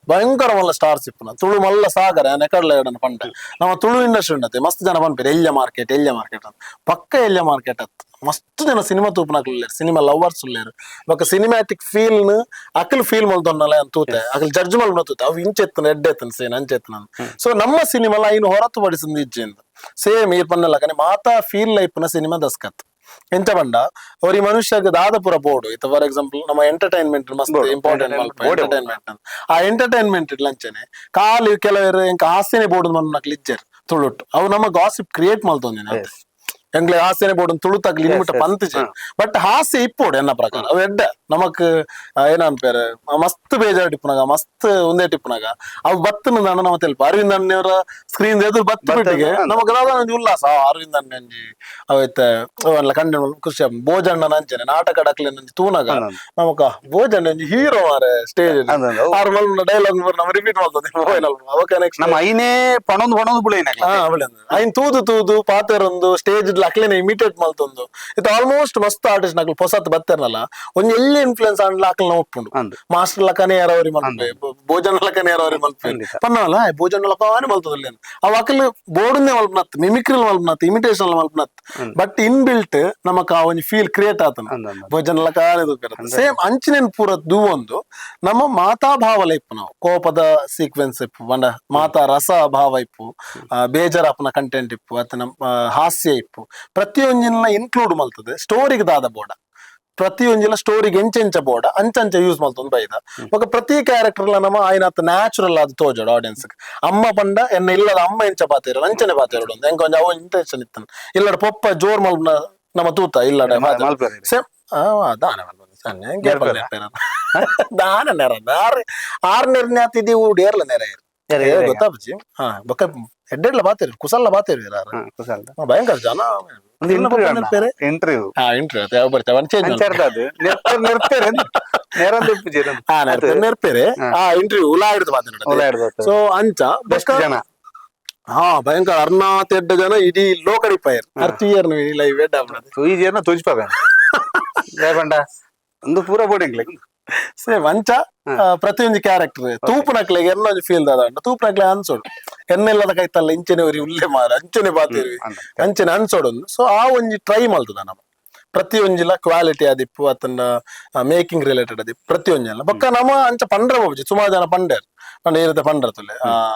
ಭಯಂಕರ ಮಲ್ಲ ಸ್ಟಾರ್ಸ್ ಇಪ್ಪನ ತುಳು ಮಲ್ಲ ಸಾಗರ ನೆಕಡ್ಲ ಎರಡನ ಪಂಡ ನಮ್ಮ ತುಳು ಇಂಡಸ್ಟ್ರಿ ಉಂಡತೆ ಮಸ್ತ್ ಜನ ಪನ್ಪೇರು ಎಲ್ಯ ಮಾರ್ಕೆಟ್ ಅಂತ ಪಕ್ಕ ಎಲ್ಯ ಮಾರ್ಕೆಟ್ ಅತ್ ಮಸ್ತ್ ಜನ ಸಿನಿಮಾ ತೂಪನಾಕ್ಲೇರು ಸಿನಿಮಾ ಲವರ್ಸ್ ಉಳ್ಳೇರು ಬೊಕ್ಕ ಸಿನಿಮ್ಯಾಟಿಕ್ ಫೀಲ್ ನ ಅಕ್ಲ್ ಫೀಲ್ ಮಲ್ತೊನ್ನಲ್ಲ ಅಂತ ತೂತೆ ಅಕ್ಲ್ ಜಡ್ಜ್ ಮಲ್ ತೂತೆ ಅವು ಇಂಚೆತ್ತನ ಎಡ್ಡೆತ್ತನ ಸೇನ್ ಅಂಚೆತ್ತನ ಸೊ ನಮ್ಮ ಸಿನಿಮಾಲ ಐನು ಹೊರತುಪಡಿಸಿದ ಇಜ್ಜೆಂದು ಸೇಮ್ ಈರ್ ಪನ್ನಲ್ಲ ಕನೆ ಮಾತಾ ಫೀಲ್ ಲೈಫ್ನ ಸಿನಿಮಾ ದಸ್ಕತ್ ಎಂತ ಬಂಡ ಅವ್ರ ಮನುಷ್ಯಗೆ ದಾದಪುರ ಬೋರ್ಡು ಇತ್ತು ಫಾರ್ ಎಕ್ಸಾಂಪಲ್ ನಮ್ಮ ಎಂಟರ್ಟೈನ್ಮೆಂಟ್ ಮಸ್ತ್ ಇಂಪಾರ್ಟೆಂಟ್ ಎಂಟರ್ಟೈನ್ಮೆಂಟ್ ಆ ಎಂಟರ್ಟೈನ್ಮೆಂಟ್ ಲಂಚನೆ ಕಾಲಿ ಕೆಲವರು ಎಂಕ ಹಾಸ್ಯನೆ ಬೋರ್ಡ್ ಮನ್ನಕ್ಲಿ ಇಜ್ಜರ್ ತುಳುಟ್ಟು ಅವು ನಮ್ಮ ಗಾಸಿಪ್ ಕ್ರಿಯೇಟ್ ಮಲ್ತೊಂದಿನ ಎಂಗ್ಲೆ ಹಾಸ್ಯನೆ ಬೋರ್ಡ್ ತುಳುತಾಗ್ಲಿ ಇನ್ಮಿಟ ಪಂತಿಜೆ ಬಟ್ ಹಾಸ್ಯ ಇಪ್ಪೋಡು ಎನ್ನ ಪ್ರಕಾರ ಅವು ಎಡ್ಡ ನಮಕ್ ಏನನ್ಪೇರು ಮಸ್ತ್ ಬೇಜಾರ್ ಟಿಪ್ಪುನಾಗ ಮಸ್ತ್ ಒಂದೇ ಟಿಪ್ಪುನಾಗ ಅವು ಬತ್ತನ ನಮ್ಮ ತೆಲ್ಪ ಅರವಿಂದ್ ಅಣ್ಣವ್ರ ಸ್ಕ್ರೀನ್ ಎದುರು ಬತ್ತು ಬಿಟ್ಟಿಗೆ ನಮಗ್ ಒಂಜಿ ಉಲ್ಲಾಸ ಅರವಿಂದ್ ಅಣ್ಣ ಒಂಜಿ ಅವೈತೆ ಕಂಡ ಖುಷಿ ಭೋಜಣ್ಣ ಅಂಚನೆ ನಾಟಕ ಡಕ್ಲೆ ತೂನಾಗ ನಮಕ ಭೋಜಣ್ಣ ಒಂಜಿ ಹೀರೋ ಮಾರೆ ಸ್ಟೇಜ್ ಆರು ಮಲ್ ಡೈಲಾಗ್ ನಮ್ಮ ರಿಪೀಟ್ ಮಾಡ್ತದೆ ನಮ್ಮ ಐನೇ ಪಣೊಂದು ಬುಳೇನೆ ಐನ್ ತೂದು ಪಾತೆರೊಂದು ಸ್ಟೇಜ್ ಅಕ್ಲೇನೆ ಇಮಿಟೇಟ್ ಮಲ್ತೊಂದು ಇದು ಆಲ್ಮೋಸ್ಟ್ ಮಸ್ತ್ ಆರ್ಟಿಸ್ಟ್ ನಕ್ಲು ಹೊಸತ್ ಬತ್ತೇನಲ್ಲ ಒಂದ್ ಎಲ್ಲಿ ಇನ್ಫ್ಲೂಯೆನ್ಸ್ ಆಂಡ್ಲ ಅಕ್ಲ ಒಪ್ಪುಂಡು ಮಾಸ್ಟರ್ ಲಕ್ಕನೆ ಯಾರವ್ರಿ ಮಲ್ಪೆ ಭೋಜನ ಲಕ್ಕನೆ ಯಾರವ್ರಿ ಮಲ್ಪೆ ಪನ್ನಲ್ಲ ಭೋಜನ ಲಕ್ಕನೆ ಮಲ್ತದಲ್ಲಿ ಅವ್ ಅಕ್ಲ ಬೋರ್ಡ್ನೇ ಮಲ್ಪನತ್ ಮಿಮಿಕ್ರಿಲ್ ಮಲ್ಪನತ್ ಇಮಿಟೇಷನ್ ಮಲ್ಪನತ್ ಬಟ್ ಇನ್ ಬಿಲ್ಟ್ ನಮಕ್ ಆ ಒಂದ್ ಫೀಲ್ ಕ್ರಿಯೇಟ್ ಆತನ ಭೋಜನ ಲಕ್ಕನೆ ಸೇಮ್ ಅಂಚಿನೇನ್ ಪೂರ ಒಂದು ನಮ್ಮ ಮಾತಾ ಭಾವ ಇಪ್ಪು ನಾವು ಕೋಪದ ಸೀಕ್ವೆನ್ಸ್ ಇಪ್ಪು ಬಂಡ ಮಾತಾ ರಸ ಭಾವ ಇಪ್ಪು ಬೇಜಾರಪ್ಪನ ಕಂಟೆಂಟ್ ಇಪ್ಪು ಅತ್ತ ನಮ್ಮ ಹಾಸ್ಯ ಇಪ್ಪು ಪ್ರತಿಯೊಂದಿನ ಇನ್ಕ್ಲೂಡ್ ಮಲ್ತದೆ ಸ್ಟೋರಿಗೆ ದಾದ ಬೋಡ ಪ್ರತಿಯೊಂದಿನ ಸ್ಟೋರಿಗೆ ಎಂಚೆಂಚ ಬೋಡ ಅಂಚಂಚ ಯೂಸ್ ಮಲ್ತೊಂದು ಬೈದ ಬೊಕ ಪ್ರತಿ ಕ್ಯಾರೆಕ್ಟರ್ ನಮ್ಮ ಆಯ್ನತ್ ನ್ಯಾಚುರಲ್ ಆದ ತೋಜೋಡು ಆಡಿಯನ್ಸ್ ಅಮ್ಮ ಪಂಡ ಎನ್ನ ಇಲ್ಲದ ಅಮ್ಮ ಎಂಚ ಪಾತೇರು ಅಂಚನೆ ಪಾತೇರು ಒಂದು ಹೆಂಗ ಒಂಜ ಅವ ಇಂಟೆನ್ಷನ್ ಇತ್ತನ ಇಲ್ಲಡ ಪೊಪ್ಪ ಜೋರ್ ಮಲ್ಪನ ನಮ್ಮ ತೂತ ಇಲ್ಲಡ ಸೇಮ್ ದಾನ ದಾನ ನೆರ ಆರ್ ನೆರ್ನ್ಯಾತಿದಿ ಊಡೇರ್ಲ ನೆರ ಗೊತ್ತಾಪಜಿ ಹಾ ಬೊಕ ಎಡ್ಡೆಡ್ಲ ಪಾತೇರು ಕುಸಲ್ಲ ಪಾತೇರು ಭಯಂಕರ ಜನ ಇಂಟರ್ವ್ಯೂ ಸೊ ಅಂಚ ಜನ ಹಾ ಭಯಂಕರ ಅರ್ನಾತೆಡ್ಡ ಜನ ಇಡೀ ಲೋಕಡಿಪಾಯರ್ ಅರ್ತಿಯರ್ ಲೈವ್ ತುಯಿಜೇರ್ನ ತುಜ್ಪದ ಒಂದು ಪೂರ ಬೋರ್ಡಿಂಗ್ ಸೇಮ್ ಅಂಚ ಪ್ರತಿಯೊಂದು ಕ್ಯಾರೆಕ್ಟರ್ ತೂಪನಕ್ಲೆಗೆ ಎನ್ನೊಂದು ಫೀಲ್ ಅದ ತೂಪನಕ್ಲೆ ಅನ್ಸೋಡು ಎನ್ನೆಲ್ಲದ ಕೈತಲ್ಲ ಇಂಚನೆ ಉಲ್ಲೆ ಮಾರ ಅಂಚನೆ ಬಾತಿರ್ವಿ ಅಂಚನೆ ಅನ್ಸೋಡೊಂದು ಸೊ ಆ ಒಂಜಿ ಟ್ರೈ ಮಲ್ತದ ನಮ್ಮ ಪ್ರತಿಯೊಂಜಿಲ ಕ್ವಾಲಿಟಿ ಅದಿಪ್ಪು ಅತನ ಮೇಕಿಂಗ್ ರಿಲೇಟೆಡ್ ಅದಿಪ್ಪು ಪ್ರತಿಯೊಂಜಲ್ಲ ಬೊಕ್ಕ ನಮ್ಮ ಅಂಚ ಪಂಡ್ರ ಹೋಗ್ಜಿ ಸುಮಾರು ಜನ ಪಂಡ ಏರಿದ ಪಂಡ್ರ ತುಲೆ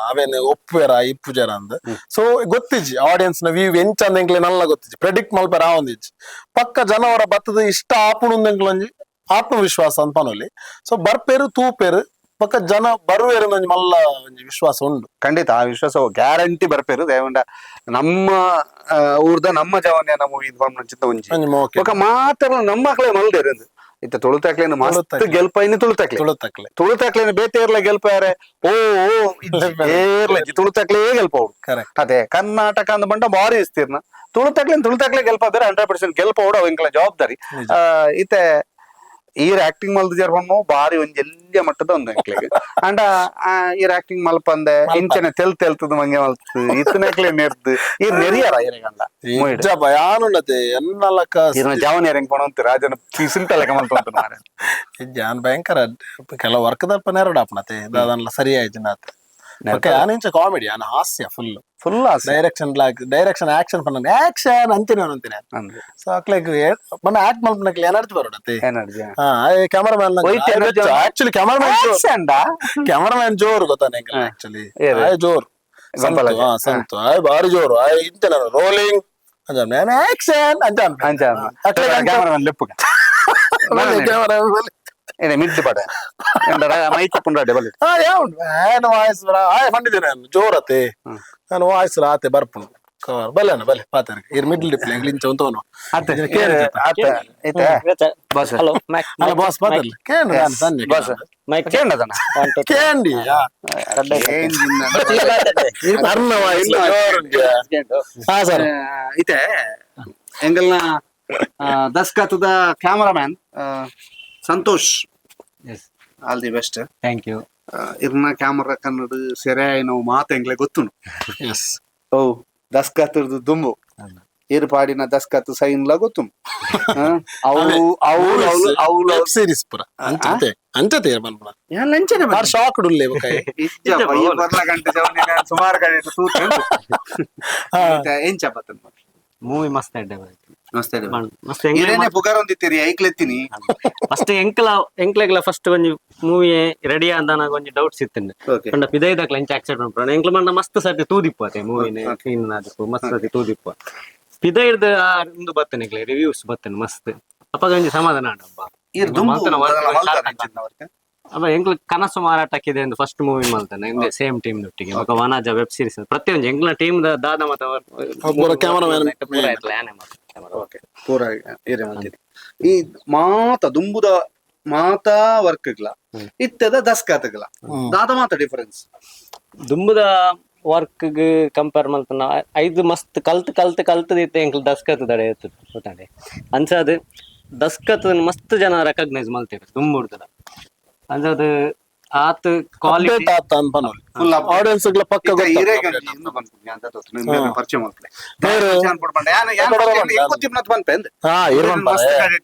ಅವೇನು ಒಪ್ಪುವೆರ ಇಪ್ಪುಜರ ಅಂದ್ ಸೊ ಗೊತ್ತಿಜ್ಜಿ ಆಡಿಯನ್ಸ್ ನ ವ್ಯೂ ಎಂಚಂದ ಎಂಕ್ಲೆ ನಲ್ಲ ಗೊತ್ತಿಜ್ಜಿ ಪ್ರೆಡಿಕ್ಟ್ ಮಲ್ಪೆರ ಆ ಒಂದಿಜ್ಜಿ ಪಕ್ಕ ಜನವರ ಬತ್ತದ ಇಷ್ಟ ಆಪುಣೊಂದು ಆತ್ಮವಿಶ್ವಾಸ ಅಂತ ಪನೊಲಿ ಸೊ ಬರ್ಪೇರು ತೂಪೇರು ಪಕ್ಕ ಜನ ಬರುವೇರು ಮಲ್ಲ ಒಂಜಿ ವಿಶ್ವಾಸ ಉಂಡು ಖಂಡಿತ ಆ ವಿಶ್ವಾಸ ಗ್ಯಾರಂಟಿ ಬರ್ಪೇರು ದೇವಂಡ ನಮ್ಮ ಊರ್ದ ನಮ್ಮ ಜವನ್ಯನ ಮೂವಿ ಚಿತ್ತ ಒಂಜಿ ಬೊಕ ಮಾತ್ರ ನಮ್ಮ ಮಕ್ಕಳೇ ಮಲ್ದೇರು ಇತ್ತ ತುಳುತಾಕ್ಲೇನು ಮಸ್ತ್ ಗೆಲ್ಪೈನಿ ತುಳುತಾಕ್ಲೇನು ಬೇತೇರ್ಲ ಗೆಲ್ಪಾರೆ ಓ ತುಳುತಾಕ್ಲೇ ಗೆಲ್ಪೌಡು ಅದೇ ಕರ್ನಾಟಕ ಅಂದ ಬಂಡ ಬಾರಿ ಇಸ್ತೀರ್ನ ತುಳುತಾಕ್ಲೇನು ತುಳುತಾಕ್ಲೇ ಗೆಲ್ಪಾದ್ರೆ 100% ಗೆಲ್ಪೌಡು ಅವಂಕಲ ಜವಾಬ್ದಾರಿ ಇತ್ತೆ ಈರ್ ಆಕ್ಟಿಂಗ್ ಮಲ್ದ ಜರ್ಬಣ್ಣು ಬಾರಿ ಒಂಜಿ ಎಲ್ಲಿಯ ಮಟ್ಟದ ಒಂದು ಎಂಕ್ಲೆಗ್ ಅಂಡ ಈರ್ ಆಕ್ಟಿಂಗ್ ಮಲ್ಪಂದೆ ಇಂಚನೆ ತೆಲ್ತದ ಮಂಗೆ ಮಲ್ತು ಇತ್ತನೆಕ್ಲೆ ನೆರ್ದು ಈರ್ ನೆರಿಯಾರ ಈರೆಗಂಡ ಭಯಾನುಂಡತೆ ಎನ್ನಲಕ ಈರ್ನ ಜಾವನ್ ಏರಂಗ್ ಪೋಣ ರಾಜನ ಸಿಂಟಲೆಕ ಮಲ್ತ ಮಾರೆ ಜಾನ್ ಭಯಂಕರ ಕೆಲವು ವರ್ಕ್ ದಲ್ಪ ನೆರಡಾಪನತೆ ದಾದನ್ಲ ಸರಿ ಆಯ್ತು ನಾತ್ ಆನಿಂಚ ಕಾಮಿಡಿ ಆನ ಹಾಸ್ಯ ಫುಲ್ ಡೈರೆಕ್ಷನ್ ಆಕ್ಷನ್ ಪನ್ನ ಆಕ್ಷನ್ ಅಂತೀನಿ ಸೊ ಅಕ್ಲೆಗ್ ಮನ್ನ ಆಕ್ಟ್ ಮಲ್ಪನಕ್ಲೆ ಎನರ್ಜಿ ಬರೋಡತೆ ಕ್ಯಾಮರಾಮನ್ ಆಕ್ಚುಲಿ ಕ್ಯಾಮರಾಮನ್ ಜೋರು ಗೊತ್ತಾನೆ ಆಕ್ಚುಲಿ ಜೋರು ಸಂತು ಬಾರಿ ಜೋರು ಇಂತ ರೋಲಿಂಗ್ ಆಕ್ಷನ್ ಅಂತ ಕ್ಯಾಮರಾಮನ್ ಲೆಪ್ಪು ಮಿಡ್ ಪಡ ಮೈಕ್ ಪುಂಡಾಡೆ ಬಲ್ಲಿ ವಾಯ್ಸ್ ಪಂಡಿದ್ದೇನೆ ಜೋರತೆ ನಾನು ವಾಯ್ಸ್ ರಾತೆ ಬರ್ಪುಂಡು ಬಲ್ಲೇನ ಬಲ್ಲೆ ಪಾತೇನೆ ಇರ್ ಮಿಡ್ಲ್ ಡಿಪ್ಲೆ ಇಂಚ ಉಂತವನು ಹಲೋ ಅಲ್ಲ ಬಾಸ್ ಪಾತಲ್ಲ ಕೇಂದ್ರ ಸಂಜೆ ಬಾಸ್ ಮೈಕ್ ಕೇಂಡದನ ಕೇಂಡಿ ಹಾ ಸರ್ ಇತೆ ಎಂಗಲ್ನ ದಸ್ಕತದ cameraman Santhosh all the best thank you ಇರ್ನ ಕ್ಯಾಮರಾ ಕನ್ನಡ ಸೆರೆ ನಾವು ಮಾತು ಎಂಗ್ಲೆ ಗೊತ್ತುಂಡು ಓ ದಸ್ಕತದ ದುಂಬು ಇರ್ ಪಾಡಿನ ದಸ್ಕತ್ ಸೈನ್ಲ ಗೊತ್ತುಂಡು ಅವ್ಲು ಸೀರೀಸ್ ಪುರ ಅಂಚತೆ ಲಂಚನೆ ಶಾಕ್ ಡುಲ್ಲೆ ಬರ್ಲ ಗಂಟೆ ಸುಮಾರು ಕಡೆ ತೂತ ಎಂಚ ಬತ್ತನ್ ಮೂವಿ ಮಸ್ತ್ ಪುಗಾರ ಒಂದಿತ್ತೀರಿ ಐಕ್ಲೆತ್ತೀನಿ ಫಸ್ಟ್ ಎಂಕ್ಲೆಗ್ಲ ಫಸ್ಟ್ ಒಂಜಿ ಮೂವಿ ರೆಡಿ ಅಂದಾನ ಒಂಜಿ ಡೌಟ್ಸ್ ಇತ್ತಂಡೆ ಪಂಡ ಪಿದೈದಕ್ಲ ಎಂಚ ಆಕ್ಸೆಪ್ಟ್ ಮಾಡ್ಕೊಂಡು ಎಂಕ್ಲ ಮಂಡ ಮಸ್ತ್ ಸರ್ತಿ ತೂದಿಪ್ಪು ಅತೆ ಮೂವಿನೇ ಸೀನ್ ಆದಿಪ್ಪು ಮಸ್ತ್ ಸರ್ತಿ ತೂದಿಪ್ಪು ಪಿದೈರ್ದ ಒಂದು ಬತ್ತನೆ ರಿವ್ಯೂಸ್ ಬತ್ತನೆ ಮಸ್ತ್ ಅಪ್ಪಾಗ ಒಂಜಿ ಸಮಾಧಾನ ಆಡಪ್ಪ ಅಪ್ಪ ಎಂಕ್ಲ ಕನಸು ಮಾರಾಟಕ್ಕಿದೆ ಎಂದು ಫಸ್ಟ್ ಮೂವಿ ಮಲ್ತಾನೆ ಎಂದೇ ಸೇಮ್ ಟೀಮ್ ಒಟ್ಟಿಗೆ ಮಗ ವನಜ ವೆಬ್ ಸೀರೀಸ್ ಪ್ರತಿಯೊಂದು ಎಂಕ್ಲ ಟೀಮ್ ದಾದ ಮತ ಪೂರ ಈ ಮಾತ ದುಂಬುದ ಮಾತಾ ವರ್ಕ್ಗಳ ಇತ್ತದ ದಸ್ಕತ್ಗಳ ದಾದ ಮಾತ ಡಿಫರೆನ್ಸ್ ದುಂಬುದ ವರ್ಕ್ ಕಂಪೇರ್ ಮಲ್ತನ ಐದು ಮಸ್ತ್ ಕಲ್ತದಿತ್ತೆ ಎಂಕ್ಲ ದಸ್ಕತ್ ದಡೆ ಗೊತ್ತಾಡೆ ಅನ್ಸದು ದಸ್ಕತ್ ಮಸ್ತ್ ಜನ ರೆಕಗ್ನೈಸ್ ಮಲ್ತೇವೆ ದುಂಬುಡ್ದದ ಅಂದದು ಆತ್ ಕ್ವಾಲಿಟಿ ಆತ ಅನ್ಪನೋಲ್ ಫುಲ್ ಆಡಿಯನ್ಸ್ ಗಳ ಪಕ್ಕ ಪರಿಚಯ ಮಾಡ್ತಾರೆ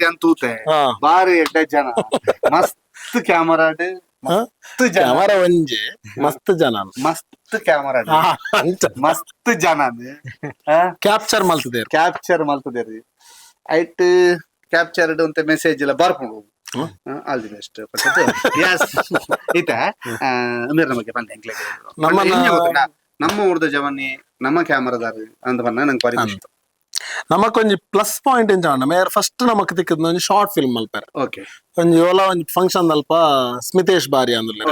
ಅಂತೂತೆ ಬಾರಿ ಎಡ್ಡೆ ಜನ ಮಸ್ತ್ ಕ್ಯಾಮರಾಡ್ ಕ್ಯಾಮರಾ ಒಂಜಿ ಮಸ್ತ್ ಜನ ಮಸ್ತ್ ಕ್ಯಾಮರಾಡ್ ಮಸ್ತ್ ಜನ ಕ್ಯಾಪ್ಚರ್ ಮಲ್ತದೇರಿ ಐಟ್ ಕ್ಯಾಪ್ಚರ್ಡ್ ಅಂತ ಮೆಸೇಜ್ ಎಲ್ಲ ಬರ್ಕೊಂಡು ಆಲ್ ದಿ ಬೆಸ್ಟ್ ಈತ ನಮಗೆ ಬಂದ ನಮ್ಮ ಊರ್ದ ಜವನಿ ನಮ್ಮ ಕ್ಯಾಮರಾದಾರ ಅಂತ ಬಂದ ನಂಗೆ ಬಾರಿ ಖುಷಿ ನಮಕೊಂಜಿ ಪ್ಲಸ್ ಪಾಯಿಂಟ್ ಎಂಚ ಮೇರ್ ಫಸ್ಟ್ ನಮಕ್ ತಿಕ್ಕದ ಒಂಜಿ ಶಾರ್ಟ್ ಫಿಲ್ಮ್ ಮಲ್ಪೆರ್ ಓಕೆ ಒಂಜಿ ಓಲ ಒಂಜಿ ಫಂಕ್ಷನ್ ಅಲ್ಪ ಸ್ಮಿತೇಶ್ ಬಾರಿ ಅಂದುಲ್ಲೆ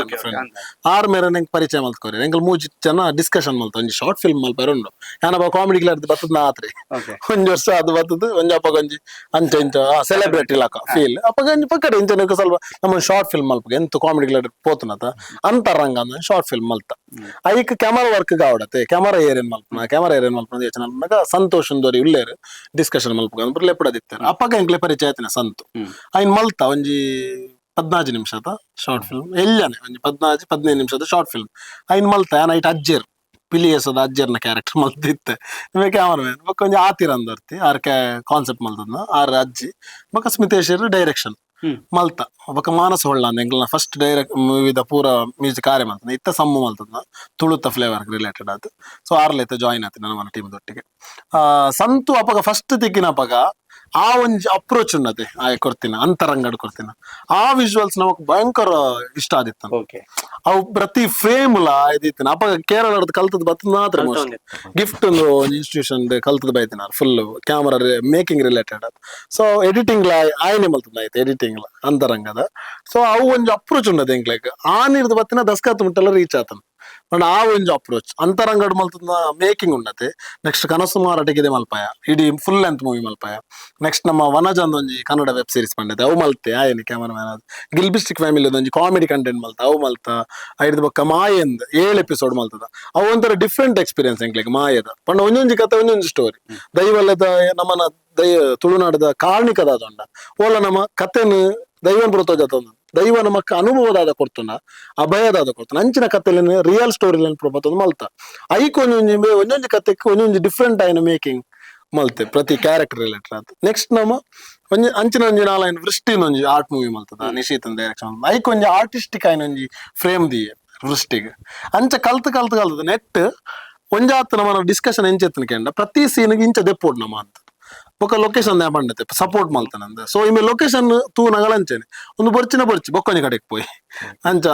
ಆರ್ ಮೇರೆ ನಂಗೆ ಪರಿಚಯ ಮಲ್ತ್ಕೋರಿ ಎಂಕಲ್ ಮೂಜಿ ಜನ ಡಿಸ್ಕಷನ್ ಮಲ್ತ ಒಂಜಿ ಶಾರ್ಟ್ ಫಿಲ್ಮ್ ಮಲ್ಪೆರ್ ಉಂಡು ಯಾನಪ್ಪ ಕಾಮಿಡಿ ಗಿಲಾರ್ದು ಬತ್ತದ ನಾತ್ರಿ ಒಂಜಿ ವರ್ಷ ಅದು ಬತ್ತದ ಒಂಜಿ ಅಪ್ಪ ಒಂಜಿ ಅಂಚ ಇಂಚ ಸೆಲೆಬ್ರಿಟಿ ಲಾಕ ಫೀಲ್ ಅಪ್ಪ ಒಂಜಿ ಪಕ್ಕಡೆ ಇಂಚ ಸ್ವಲ್ಪ ನಮ್ಮ ಶಾರ್ಟ್ ಫಿಲ್ಮ್ ಮಲ್ಪ ಎಂತ ಕಾಮಿಡಿ ಗಿಲಾಡ್ ಪೋತನತ ಅಂತರಂಗ ಅಂದ ಶಾರ್ಟ್ ಫಿಲ್ಮ್ ಮಲ್ತ ಐಕ್ ಕ್ಯಾಮರಾ ವರ್ಕ್ ಗಾವಡತೆ ಕ್ಯಾಮರಾ ಏರಿಯನ್ ಮಲ್ಪನ ಯೋಚನೆ ಸಂತೋಷ್ ದೋರಿ ಉಳ್ಳೇರು ಡಿಸ್ಕಷನ್ ಮಲ್ಪ ಲೆಪ್ಪಡದಿತ್ತಾರ ಅಪ್ಪಗ ಎಂಕ್ಲೆ ಪರಿಚಯ ಆಯ್ತಾನೆ ಸಂತು ಐನ್ ಮಲ್ತ ಒಂಜಿ 15 ನಿಮಿಷದ ಶಾರ್ಟ್ ಫಿಲ್ಮ್ ಎಲ್ಲಾನೆ ಒಂಜಿ 15 ನಿಮಿಷದ ಶಾರ್ಟ್ ಫಿಲ್ಮ್ ಐನ್ ಮಲ್ತ ನೈಟ್ ಅಜ್ಜರ್ ಪಿಲಿಯಸದ ಅಜ್ಜರ್ನ ಕ್ಯಾರೆಕ್ಟರ್ ಮಲ್ತಿತ್ತೆ ನಿಮಗೆ ಕ್ಯಾಮರಾಮನ್ ಬೊಕ್ಕ ಒಂಜಿ ಆತಿರ ಅಂದರ್ತಿ ಆರ್ ಕಾನ್ಸೆಪ್ಟ್ ಮಲ್ತದ್ನ ಆರ್ ಅಜ್ಜಿ ಬೊಕ್ಕ ಸ್ಮಿತೇಶ್ವರ್ ಡೈರೆಕ್ಷನ್ ಮಲ್ತ ಬೊಕ್ಕ ಮಾನಸ ಹೊಳ್ಳ ಅಂದ ಎಂಕ್ಲ ಫಸ್ಟ್ ಡೈರೆಕ್ಟ್ ಮೂವಿದ ಪೂರ ಮ್ಯೂಸಿಕ್ ಕಾರ್ಯ ಮಲ್ತದ ಇತ್ತ ಸಮ್ಮು ಮಲ್ತದ್ನ ತುಳುತ್ತ ಫ್ಲೇವರ್ ರಿಲೇಟೆಡ್ ಆದ್ ಸೊ ಆರ್ಲೆತ್ತ ಜಾಯಿನ್ ಆಯ್ತು ನನ್ನ ಟೀಮ್ ದೊಟ್ಟಿಗೆ ಸಂತು ಅಪಗ ಫಸ್ಟ್ ತಿಕ್ಕಿನ ಅಪಗ ಆ ಒಂಜಿ ಅಪ್ರೋಚ್ ಉನ್ನತೆ ಆಯ್ ಕೊರ್ತಿನ ಅಂತರಂಗಡ್ ಕೊರ್ತಿನ ಆ ವಿಜುವಲ್ಸ್ ನಮಕ್ ಭಯಂಕರ ಇಷ್ಟ ಆದಿತ್ತ ಅವು ಪ್ರತಿ ಫ್ರೇಮ್ ಲ ಇದಿತ್ತಿನ ಅಪ್ಪ ಕೇರಳದ ಕಲ್ತದ್ ಬತ್ತದ ಮಾತ್ರ ಗಿಫ್ಟ್ ಒಂದು ಇನ್ಸ್ಟಿಟ್ಯೂಷನ್ ಕಲ್ತದ್ ಬೈತಿನ full camera making related so editing ಲ ಆಯ್ನೆ ಮಲ್ತದ ಆಯ್ತು ಎಡಿಟಿಂಗ್ ಲ ಅಂತರಂಗದ ಸೊ ಅವು ಒಂಜಿ ಅಪ್ರೋಚ್ ಉನ್ನತೆ ಎಂಕ್ಲೆಗ್ ಆ ನೀರ್ದ ಬತ್ತಿನ ದಸ್ಕತ್ ಮುಟ್ಟೆಲ್ಲ ರೀಚ್ ಆತನ ಆ ಒಂಜಿ ಅಪ್ರೋಚ್ ಅಂತರಂಗಡ್ ಮಲ್ತದ ಮೇಕಿಂಗ್ ಉನ್ನತೆ ನೆಕ್ಸ್ಟ್ ಕನಸು ಮಾರಾಟಕ್ಕಿದೆ ಮಲ್ಪಾಯ ಇಡೀ ಫುಲ್ ಲೆಂತ್ ಮೂವಿ ಮಲ್ಪಾಯ ನೆಕ್ಸ್ಟ್ ನಮ್ಮ ವನಜ ಒಂಜಿ ಕನ್ನಡ ವೆಬ್ ಸೀರೀಸ್ ಬಂದಿದೆ ಅವು ಮಲ್ತೆ ಆಯನಿ ಕ್ಯಾಮರಾಮನ್ ಅದು ಗಿಲ್ಬಿಸ್ಟಿಕ್ ಫ್ಯಾಮಿಲಿ ಒಂಜಿ ಕಾಮಿಡಿ ಕಂಟೆಂಟ್ ಮಲ್ತ ಅವು ಮಲ್ತ ಐದು ಬೊಕ್ಕ ಮಾಯಂದ್ 7 ಎಪಿಸೋಡ್ ಮಲ್ತದ ಅವು ಒಂಥರ ಡಿಫ್ರೆಂಟ್ ಎಕ್ಸ್ಪೀರಿಯನ್ಸ್ ಎಂಕ್ಲೆಗ್ ಮಾಯದ ಪಂಡ ಒಂದೊಂಜಿ ಕತೆ ಒಂದೊಂಜಿ ಸ್ಟೋರಿ ದೈವಲ್ಲದ ನಮ್ಮನ ತುಳುನಾಡದ ಕಾರ್ಣಿಕದ ಅದೊಂಡ ಓಲ ನಮ್ಮ ಕತೆನ್ ದೈವನ್ ಬರುತ್ತೋಜಾತ ದೈವ ನಮಕ್ ಅನುಭವದಾದ ಕೊಡ್ತುನ ಅಭಯದಾದ ಕೊಡ್ತಾನ ಅಂಚಿನ ಕಥೆಲಿ ರಿಯಲ್ ಸ್ಟೋರಿ ಪ್ರಬತ್ತೊಂದು ಮಲ್ತ ಐಕ್ ಒಂದೊಂದು ಕಥೆಗೆ ಒಂದೊಂದು ಡಿಫ್ರೆಂಟ್ ಆಯ್ನ ಮೇಕಿಂಗ್ ಮಲ್ತೆ ಪ್ರತಿ ಕ್ಯಾರೆಕ್ಟರ್ ರಿಲೇಟೆಡ್ ಅಂತ ನೆಕ್ಸ್ಟ್ ನಮ್ಮ ಒಂಜಿ ಅಂಚಿನ ಒಂಜಿ ನಾಲ್ಕು ವೃಷ್ಟಿನ ಒಂಜಿ ಆರ್ಟ್ ಮೂವಿ ಮಲ್ತದ ನಿಶೀತನ್ ಡೈರೆಕ್ಷನ್ ಐಕ್ ಒಂಜಿ ಆರ್ಟಿಸ್ಟಿಕ್ ಆಯ್ನ ಒಂಜಿ ಫ್ರೇಮ್ ದಿ ವೃಷ್ಟಿಗೆ ಅಂಚ ಕಲ್ತದ ನೆಟ್ ಒಂಜಾತ್ ನಮ್ಮ ಡಿಸ್ಕಷನ್ ಎಂಚೆತ್ತನ ಕೆಂಡ ಪ್ರತಿ ಸೀನ್ಗೆ ಇಂಚ ದೆಪ್ಪೋಡು ನಮ್ಮ ಅಂತ ಬೊಕ್ಕ ಲೊಕೇಶನ್ ಪಂಡತೆ ಸಪೋರ್ಟ್ ಮಲ್ತಾನಂದ ಸೊ ಇಮೆ ಲೊಕೇಶನ್ ತೂ ನಗಳಂಚನೆ ಒಂದು ಬರ್ಚಿನ ಬೊಕ್ಕೊಂಜಿ ಕಡೆಗೆ ಪೋಯಿ ಅಂಚ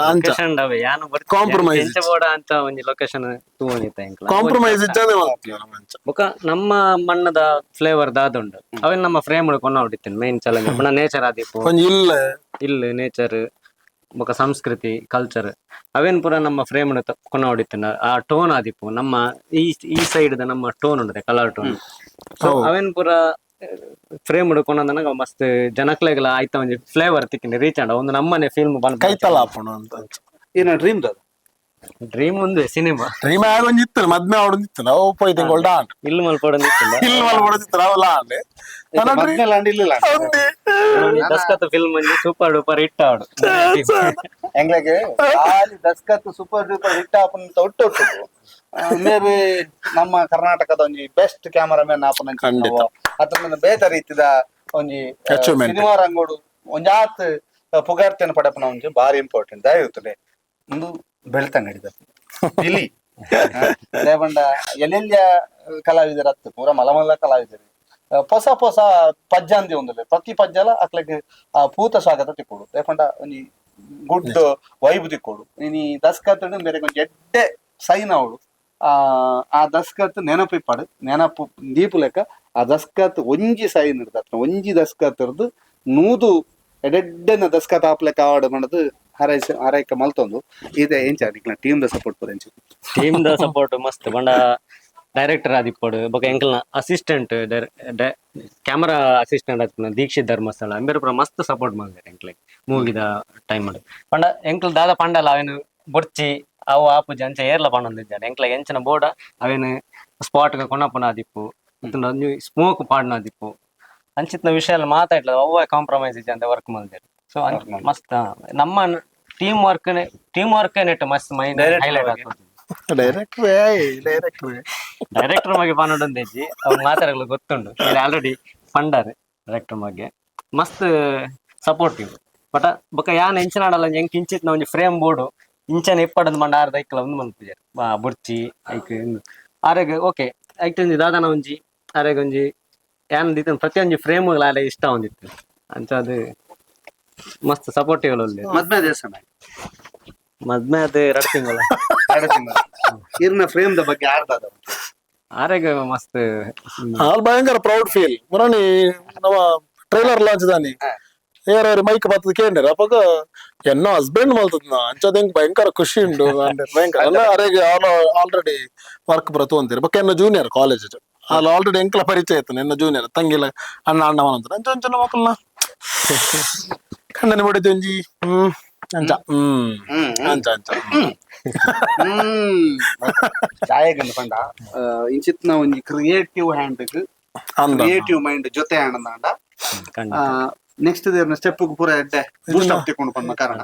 ಕಾಂಪ್ರಮೈಸ್ ಕಾಂಪ್ರಮೈಸ್ ಇಜ್ಜಾನೆ ಅಂಚ ಬೊಕ್ಕ ನಮ್ಮ ಮಣ್ಣದ ಫ್ಲೇವರ್ ದಾದುಂಡು ಅವೇನ್ ನಮ್ಮ ಫ್ರೇಮ್ ಕೊಂಡ ಹೊಡಿತೇನೆ ಮೈನ್ ಚಾಲೆಂಜ್ ಪುನಃ ನೇಚರ್ ಆದಿಪ್ಪು ಇಲ್ಲ ನೇಚರ್ ಬೊಕ್ಕ ಸಂಸ್ಕೃತಿ ಕಲ್ಚರ್ ಅವೇನ್ ಪೂರ ನಮ್ಮ ಫ್ರೇಮ್ ಕೊನ ಹೊಡಿತೇನೆ ಆ ಟೋನ್ ಆದಿಪ್ಪು ನಮ್ಮ ಈ ಸೈಡ್ ನಮ್ಮ ಟೋನ್ ಉಂಟದೆ ಕಲರ್ ಟೋನ್ ಸೊ ಅವೇನ್ ಪೂರ ಫ್ರೇಮ್ ಕೊನಂದನಾಗ ಮಸ್ತ್ ಜನಕ್ಲೆಗಳ ಆಯ್ತ ಒಂಜಿ ಫ್ಲೇವರ್ ತಿಕ್ಕಿನ ರೀಚ್ ಆಂಡ ಒಂದು ನಮ್ಮನೆ ಫಿಲ್ಮ್ ಕೈತಲ ಆಪುಂಡು ಅಂತ ಏನ ಡ್ರೀಮ್ ಡ್ರೀಮ್ ಒಂದು ಸಿನಿಮಾ ಡ್ರೀಮ್ ಆಗೊಂದು ಇತ್ತು ಮದ್ಮೆ ಆವೊಂದಿತ್ತು ನಾವು ಹೋಯ್ತು ಗೋಲ್ಡಾನ್ ಇಲ್ಲಿ ಮಲ್ಪಡೋದಿತ್ತು Daskat film super duper hit ಆಡು ಎಂಗ್ಲೆಗೆ ದಸ್ಕತ್ ಸೂಪರ್ ಡೂಪರ್ ಹಿಟ್ ಆಪುಂತ ಒಟ್ಟು ಮೇರೆ ನಮ್ಮ ಕರ್ನಾಟಕದ ಒಂಜಿ ಬೆಸ್ಟ್ ಕ್ಯಾಮರಾಮನ್ ಆಪುನ ಅದ್ರ ಬೇತ ರೀತಿದ ಒಂಜಿ ಸಿನಿಮಾ ರಂಗೋಡು ಒಂಜಾತ್ ಪುಗಾರ್ತೆನ ಪಡಪನ ಒಂಜಿ ಬಾರಿ ಇಂಪಾರ್ಟೆಂಟ್ ದಯವಿರ್ತದೆ ಒಂದು ಬೆಳ್ತಂಗಡಿದ ಇಲ್ಲಿ ಲೇಬಂಡ ಎಲ್ಲೆಲ್ಲ ಕಲಾವಿದರತ್ತು ಪೂರ ಮಲಮಲ್ಲ ಕಲಾವಿದರು ಹೊಸ ಪಜ್ಜಂದಿ ಒಂದಿಲ್ಲ ಪ್ರತಿ ಪಜ್ಜಲ ಅಕ್ಲಗೆ ಪೂತ ಸ್ವಾಗತ ತಿಕ್ಕೊಡು ಲೇಪಂಡ ಒಂಜಿ ಗುಡ್ ವೈಬ್ ತಿಕ್ಕೊಡು ಇನಿ ದಸ್ಕತ್ ಬೇರೆ ಒಂಜಿ ಎಡ್ಡೆ ಸೈನ್ ಅವಳು ಆ ದಸ್ಕತ್ ನೆನಪಿಪ್ಪಡು ನೆನಪು ದೀಪು ಲೆಕ್ಕ ಆ ದಸ್ಕತ್ ಒಂಜಿ ಸೈನ್ ಇರ್ತದ ಒಂಜಿ ದಸ್ಕತ್ ಇರ್ದು ನೂದು ಎಡೆಡ್ಡೆನ ದಸ್ಕತ್ ಆಪ್ಲೆಕ್ಕ ಆವಾರ್ಡ್ ಮಾಡೋದು ಹರೈಕ ಮಲ್ತೊಂದು ಇದೆ ಎಂಚ ಟೀಮ್ ದ ಸಪೋರ್ಟ್ ಪೂರ ಟೀಮ್ ದ ಸಪೋರ್ಟ್ ಮಸ್ತ್ ಬಂಡ ಡೈರೆಕ್ಟರ್ ಆದಿಪ್ಪಡು ಬೊಕ ಎಂಕಲ್ನ ಅಸಿಸ್ಟೆಂಟ್ ಕ್ಯಾಮರಾ ಅಸಿಸ್ಟೆಂಟ್ ಆದಿಪ್ಪನ ದೀಕ್ಷಿತ್ ಧರ್ಮಸ್ಥಳ ಅಂಬೇರು ಪೂರ ಮಸ್ತ್ ಸಪೋರ್ಟ್ ಮಾಡಿದ್ದಾರೆ ಎಂಕ್ಲೆಗ್ ಮೂವಿದ ಟೈಮ್ ಮಾಡಿ ಪಂಡ ಎಂಕಲ್ ದಾದ ಪಂಡಲ ಅವೇನು ಬೊರ್ಚಿ ಅವು ಆಪುಜಿ ಅಂಚ ಏರ್ಲ ಪಂಡೊಂದಿದ್ದಾನೆ ಎಂಕ್ಲೆಗ್ ಎಂಚಿನ ಬೋಡ ಅವೇನು ಸ್ಪಾಟ್ಗೆ ಕೊನಪನ ಆದಿಪ್ಪು ಸ್ಮೋಕ್ ಪಾಡ್ನ ಆದಿಪ್ಪು ಅಂಚಿತ್ನ ವಿಷಯ ಎಲ್ಲ ಮಾತಾಡ್ಲ ಅವ್ವ ಕಾಂಪ್ರಮೈಸ್ ಇಜ್ಜ ಅಂತ ವರ್ಕ್ ಮಾಡಿದ್ದಾರೆ ಸೊ ಮಸ್ತ್ ನಮ್ಮ ಟೀಮ್ ವರ್ಕ್ ನೆಟ್ ಮಸ್ತ್ ಮೈಂಡ್ ಹೈಲೈಟ್ ಆಗ್ತದೆ ಡೈರೆಕ್ಟರ್ ಬಗ್ಗೆ ಪನ್ನೊಂದೇಜಿ ಅವ್ರು ಮಾತಾಡಲು ಗೊತ್ತುಂಡು ಆಲ್ರೆಡಿ ಫಂಡರ್ ಡೈರೆಕ್ಟರ್ ಬಗ್ಗೆ ಮಸ್ತ್ ಸಪೋರ್ಟಿವ್ ಬಟ್ ಬೊಕ ಯಾನ್ ಎಂಚಿನಾಡಲ್ಲ ಎಂಕ್ ಇಂಚಿತ್ ಒಂಜಿ ಫ್ರೇಮ್ ಬೋರ್ಡು ಇಂಚನೆ ಇಪ್ಪಡೊಂದು ಮಂಡ ಆರ್ದ ಐಕ್ಲ ಒಂದು ಮಲ್ಪುಜಾರು ಬುರ್ಚಿ ಐಕ್ ಆರೆಗ್ ಓಕೆ ಐಕ್ ದಾದನ ಒಂಜಿ ಆರೆಗ್ ಒಂಜಿ ಯಾನ್ ದೀತ ಪ್ರತಿಯೊಂಜಿ ಫ್ರೇಮ್ ಆಲೆ ಇಷ್ಟ ಒಂದಿತ್ತು ಅಂತ ಅದು ಮಸ್ತ್ ಸಪೋರ್ಟಿವ್ ಮದ್ಮೆ ದೇವಸ್ಥಾನ ಮದ್ಮೆ ಅದು 2 ತಿಂಗಳು ಇರ್ನ ಫ್ರೇಮ್ ದ ಬಗ್ಗೆ ಆರ್ದಾದ ಆರೆಗ್ ಮಸ್ತ್ ಭಯಂಕರ ಪ್ರೌಡ್ ಫೀಲ್ ಮುರಾನಿ ನವ ಟ್ರೈಲರ್ ಲಾಂಚ್ ದಾನಿ ಏರ್ ಮೈಕ್ ಬತ್ತದ ಕೇಂದ್ರ ಅಪ್ಪಗ ಎನ್ನ ಹಸ್ಬೆಂಡ್ ಮಲ್ತದ ಅಂಚದ ಭಯಂಕರ ಖುಷಿ ಉಂಡು ಭಯಂಕರ ಅರೆಗೆ ಆಲ್ರೆಡಿ ವರ್ಕ್ ಬರ ತೊಂತೀರಿ ಬಕ್ಕ ಎನ್ನ ಜೂನಿಯರ್ ಕಾಲೇಜ್ ಅಲ್ಲಿ ಆಲ್ರೆಡಿ ಎಂಕ್ಲ ಪರಿಚಯ ಆಯ್ತು ಎನ್ನ ಜೂನಿಯರ್ ತಂಗಿಲ ಅಣ್ಣವನ ಅಂತ ಅಂಚ ಅಂಚನ ಮಕ್ಕಳನ್ನ ಕಣ್ಣನ ಹೊಡೆದು ಒಂಜಿ ಅಂಚ ಅಂಚ ಅಂಚ ಛಾಯೆಗಂಡು ಪಂಡ ಇಂಚಿತ್ನ ಒಂಜಿ ಕ್ರಿಯೇಟಿವ್ ಹ್ಯಾಂಡ್ ಕ್ರಿಯೇಟಿವ್ ಮೈಂಡ್ ಜೊತೆ ಆಂಡ ನೆಕ್ಸ್ಟ್ ದೇರ್ನ ಸ್ಟೆಪ್ ಪೂರ ಎಡ್ಡೆ ಬೂಸ್ಟ್ ಅಪ್ ತಿಕ್ಕೊಂಡು ಬಂದ ಕಾರಣ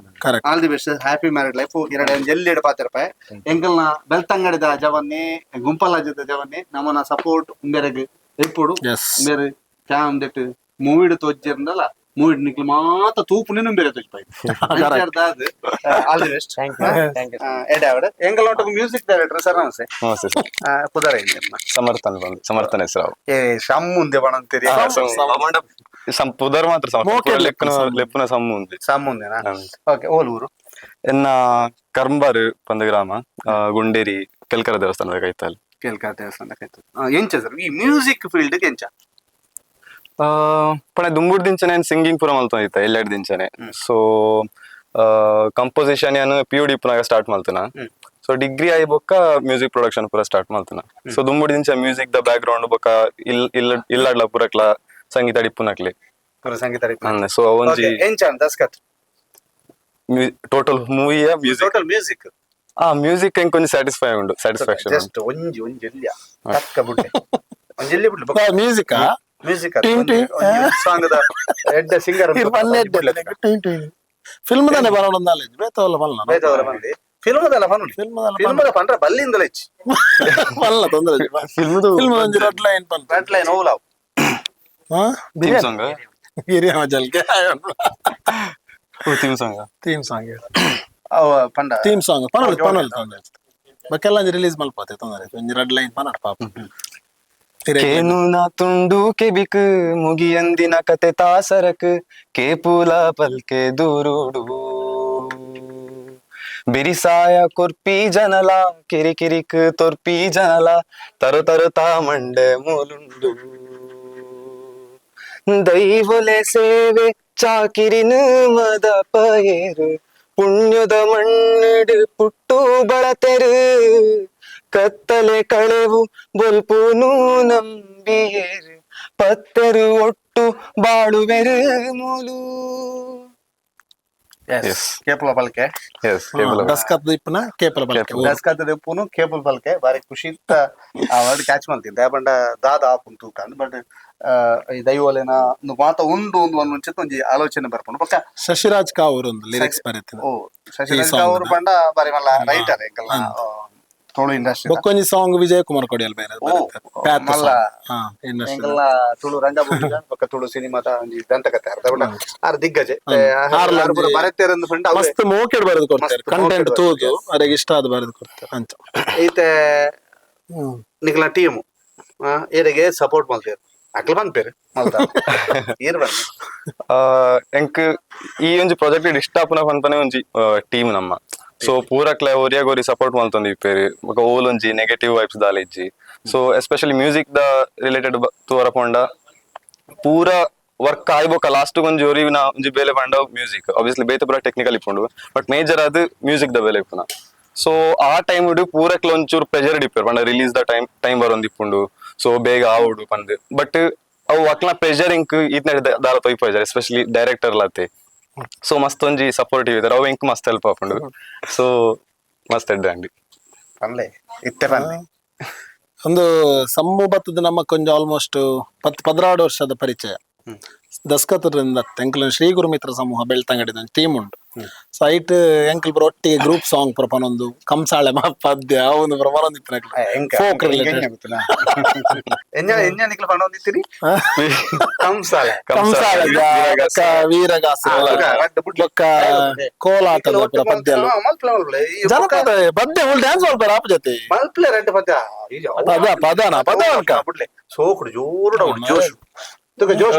all the best happy married life ಎಲ್ಲೆಡೆ ಪಾತಿರಪಾಯ ಎಂಕಲ್ನ ಬೆಳ್ತಂಗಡಿದ ಜವನ್ನೇ ಗುಂಪಲಾಜದ ಜವನ್ನೇ ನಮ್ಮನ ಸಪೋರ್ಟ್ ಬೇರೆಗ್ ಎಪ್ಪುಡು ಬೇರೆ ಕ್ಯಾಮ್ ದಟ್ ಮೂವಿಡ್ ತೋಜ್ಜಿರ್ನಲ್ಲ ಮೂವಿಡ್ ನಿಕ್ಲು ಮಾತ ತೂಪುನೇ ಬೇರೆ ತೋಜ್ಪಾಯಿ ಆಲ್ ದಿ ಬೆಸ್ಟ್ ಎಡಾವಡ್ ಎಂಕಲ್ ಒಟ್ಟು ಮ್ಯೂಸಿಕ್ ಡೈರೆಕ್ಟರ್ ಸರ್ ನಮಸ್ತೆ ಪುದರ ಸಮರ್ಥನ ಹೆಸರು ಏ ಶಮ್ಮುಂದೆ ಬಣಂತೀರಿ ಪುದರ್ ಮಾತ್ರ ಲೆಪ್ಪುನ ಸಮ್ಮುಂದೆನಾ ಓಕೆ ಓಲ್ ಊರು ಎನ್ನ ಕರ್ಂಬಾರು ಪಂದ ಗ್ರಾಮ ಗುಂಡೇರಿ ಕೆಲ್ಕರ ದೇವಸ್ಥಾನದ ಕೈತಲ್ ಕೆಲ್ಕರ ದೇವಸ್ಥಾನದ ಕೈತಲ್ ಎಂಚ ಸರ್ ಈ ಮ್ಯೂಸಿಕ್ ಫೀಲ್ಡ್ ಎಂಚ ಪಣ ದುಂಬುಡ್ ದಿಂಚನೆ ಸಿಂಗಿಂಗ್ ಪೂರ ಮಲ್ತೊಂದಿತ್ತ ಎಲ್ಲೆಡ್ ದಿಂಚನೆ ಸೊ ಕಂಪೋಸಿಷನ್ ಏನು PUD ಪುನಾಗ ಸ್ಟಾರ್ಟ್ ಮಲ್ತನ ಸೊ ಡಿಗ್ರಿ ಆಗಿ ಬೊಕ್ಕ ಮ್ಯೂಸಿಕ್ ಪ್ರೊಡಕ್ಷನ್ ಪೂರ ಸ್ಟಾರ್ಟ್ ಮಲ್ತನ ಸೊ ದುಂಬುಡ್ ದಿಂಚ ಮ್ಯೂಸಿಕ್ ದ ಬ್ಯಾಕ್ ಗ್ರೌಂಡ್ ಬೊಕ್ಕ ಇಲ್ಲಾಡ್ಲ ಪೂರಕ್ಲ ಸಂಗೀತ ಡಿಪ್ಪುನಕ್ಲಿ ಸಂಗೀತ ಸೊ ಒಂಜಿ ಎಂಚಾನ್ ದಸ್ಕತ್ ಟೋಟಲ್ ಮೂವಿಯ ಮ್ಯೂಸಿಕ್ ಮ್ಯೂಸಿಕ್ ಎಂಕ್ ಒಂಜಿ ಸ್ಯಾಟಿಸ್ಫ್ಯಾಕ್ಷನ್ ಜಸ್ಟ್ ಒಂಜಿ ಎಲ್ಲಿಯ ತಕ್ಕ ಬುಡ್ಡೆ ಒಂಜಿ ಎಲ್ಲಿ ಬಿಡ್ಲಿ ಮ್ಯೂಸಿಕ್ ಮ್ಯೂಸಿಕ್ ಸಾಂಗ್ ಎಡ್ಡ ಸಿಂಗರ್ ಫಿಲ್ಮ್ ತಾನೆ ಬರೋಣ ನಾಲೆಜ್ ಬೇತವಲ್ಲ ಬಲ್ಲ ಫಿಲ್ಮದಲ್ಲ ಫಿಲ್ಮದ ಪಂಡ್ರೆ ಬಲ್ಲಿಂದಲ ಹೆಚ್ಚು ಬಲ್ಲ ತೊಂದ್ರೆ ಫಿಲ್ಮ್ ಒಂದು ರೆಡ್ ಲೈನ್ ಓಲಾವ್ ಹಿರಿಯ ಮಜಲ್ಗೆ ಥೀಮ್ ಸಾಂಗ್ ಪಂಡ ಥೀಮ್ ಸಾಂಗ್ ಪನಲ್ ತೊಂದ್ರೆ ಬಕ್ಕೆಲ್ಲ ರಿಲೀಸ್ ಮಲ್ಪತ್ತೆ ತೊಂದರೆ ಒಂದು ರೆಡ್ ಲೈನ್ ಪನಡ್ ಪಾಪ ಕೇನು ನಾ ತುಂಡು ಕೆ ಬಿಕ್ ಮುಗಿಯಂದಿನ ಕತೆ ತಾಸರಕ್ ಕೆ ಪೂಲ ಪಲ್ಕೆ ದೂರುಡು ಬಿರಿಸಾಯ ಕೊರ್ಪಿ ಜನಲ ಕಿರಿಕಿರಿಕ್ ತೊರ್ಪಿ ಜನಲ ತರು ತರು ತಾ ಮಂಡೆ ಮೂಲುಂಡು ದೈವಲೆ ಸೇವೆ ಚಾಕಿರಿನ ಮದ ಪಯರು ಪುಣ್ಯದ ಮಣ್ಣಿಡು ಪುಟ್ಟು ಬಳತೆರು ಕತ್ತಲೆ ಕಳೆವು ಬೊಲ್ಪುನು ನಂಬಿಯೇರು ಪತ್ತೆರು ಒಟ್ಟು ಬಾಳುವೆರು ಮೂಲು ಕೇಪಲ bulk Daskat ದಿಪ್ಪನ ಕೇಪಲ bulk Daskat ದಿಪ್ಪುನು capable bulk ಬಾರಿ ಖುಷಿ ಆ ವರ್ಡ್ ಕ್ಯಾಚ್ ಮಾಡ್ತಿದ್ದೆ ಬಂಡ ದಾದ ಆಪುನ್ ತೂಕ ಬಟ್ ಈ ದೈವಲೇನ ಮಾತ ಉಂಡು ಒಂದು ಮುಂಚಿತ ಒಂಜಿ ಆಲೋಚನೆ ಬರ್ಪುಂಡು ಪಕ್ಕ ಶಶಿರಾಜ್ ಕಾವೂರ್ ಒಂದು ಲಿರಿಕ್ಸ್ ಬರೀತೀನಿ ಓ ಶಶಿರಾಜ್ ಕಾವೂರ್ ಪಂಡ ಬಾರಿ ಮಲ್ಲ ರೈಟರ್ ಎಂಕಲ್ನ ತುಳು ಇಂಡಸ್ಟ್ರಿ ಬೊಕ್ಕೊಂಜಿ ಸಾಂಗ್ ವಿಜಯ್ ಕುಮಾರ್ ಕೊಡಿಯಲ್ ಬೇರೆ ಮಲ್ಲ ಎಂಕಲ್ನ ತುಳು ರಂಗಭೂಮಿ ಪಕ್ಕ ತುಳು ಸಿನಿಮಾದ ಒಂಜಿ ದಂತಕತೆ ಅರ್ಧ ಬಣ್ಣ ಆರ್ ದಿಗ್ಗಜೆ ಬರೆತೆರಂದು ಪಂಡ ಮಸ್ತ್ ಮೋಕೆಡ್ ಬರೆದು ಕೊಡ್ತಾರೆ ಕಂಟೆಂಟ್ ತೂದು ಅದಕ್ಕೆ ಇಷ್ಟ ಆದ ಬರೆದು ಕೊಡ್ತಾರೆ ಅಂತ ಈತೆ ನಿಕ್ಲ ಟೀಮು ಏರಿಗೆ ಸಪೋರ್ಟ್ ಮಾಡ್ತೀರಿ ಅಕ್ಲ ಬಂದ್ಪೇರು ಮಲ್ತ ಏರ್ ಬನ್ನಿ ಎಂಕ್ ಈ ಒಂಜಿ ಪ್ರಾಜೆಕ್ಟ್ ಇಷ್ಟ ಆಪುನ ಪನ್ಪನೆ ಒಂಜಿ ಟೀಮ್ ನಮ್ಮ ಸೊ ಪೂರಕ್ಲೆ ಒರಿಯಾಗೋರಿ ಸಪೋರ್ಟ್ ಮಲ್ತೊಂದು ಇಪ್ಪೇರಿ ಓಲ್ ಒಂಜಿ ನೆಗೆಟಿವ್ ವೈಬ್ಸ್ ದಾಲ ಇಜ್ಜಿ ಸೊ ಎಸ್ಪೆಷಲಿ ಮ್ಯೂಸಿಕ್ ದ ರಿಲೇಟೆಡ್ ತೂವರ ಪಂಡ ಪೂರ ವರ್ಕ್ ಆಯ್ಬೋಕ ಲಾಸ್ಟ್ ಒಂಜಿ ಒರಿವಿನ ಒಂಜಿ ಬೇಲೆ ಪಂಡ ಮ್ಯೂಸಿಕ್ ಆಬ್ವಿಯಸ್ಲಿ ಬೇತೆ ಪೂರ ಟೆಕ್ನಿಕಲ್ ಇಪ್ಪುಂಡು ಬಟ್ ಮೇಜರ್ ಅದು ಮ್ಯೂಸಿಕ್ ದ ಬೇಲೆ ಇಪ್ಪುನ ಸೊ ಆ ಟೈಮ್ ಉಡು ಪೂರಕ್ಲೆ ಒಂಚೂರು ಪ್ರೆಷರ್ ಇಪ್ಪೇರು ಪಂಡ ರಿಲೀಸ್ ದ ಟೈಮ್ ಬರೋಂದು ಇಪ್ಪುಂಡು ಸೊ ಬೇಗ ಆವುಡು ಪಂದ್ ಬಟ್ ಅವು ಅಕ್ಲ ಪ್ರೆಷರ್ ಇಂಕ್ ಈತ್ನ ದಾಲ ತೊಯ್ಪೋಜಾರ್ ಎಸ್ಪೆಷಲಿ ಡೈರೆಕ್ಟರ್ ಲಾತೆ ಸೊ ಮಸ್ತ್ ಒಂಜಿ ಸಪೋರ್ಟಿವ್ ಇದಾರೆ ಅವು ಇಂಕ್ ಮಸ್ತ್ ಹೆಲ್ಪ್ ಆಪುಂಡು ಸೊ ಮಸ್ತ್ ಎಡ್ಡೆ ಪನ್ಲೆ ಇತ್ತೆ ಪನ್ಲೆ ಒಂದು ಸಮ್ಮು ಬತ್ತದ ನಮ್ಮ ಕೊಂಚ ಆಲ್ಮೋಸ್ಟ್ 16 ವರ್ಷದ ಪರಿಚಯ ದಸ್ಕತ್ರಿಂದ ಎಂಕಲ್ ಶ್ರೀ ಗುರುಮಿತ್ರ ಸಮೂಹ ಬೆಳ್ತಂಗಡಿ ಟೀಮ್ ಉಂಟು ಸೊ ಐಟ್ ಎಂಕಲ್ ಬರ ಒಟ್ಟಿಗೆ ಗ್ರೂಪ್ ಸಾಂಗ್ ಪ್ರಪನೊಂದು ಕಂಸಾಳೆ ಪದ್ಯ ಒಂದು ಪ್ರಪನೊಂದು ಫೋಕ್ ರಿಲೇಟೆಡ್ ವೀರಗಾಸ ಕೋಲಾಟದ ಪದ್ಯ ಜನಪದ ಪದ್ಯ ಡ್ಯಾನ್ಸ್ ಮಾಡ್ತಾರೆ ಆಪ ಜೊತೆ ಪದನ ಪದ ಸೋಕುಡು ಜೋರು ಜೋಶು ಜೋಶ್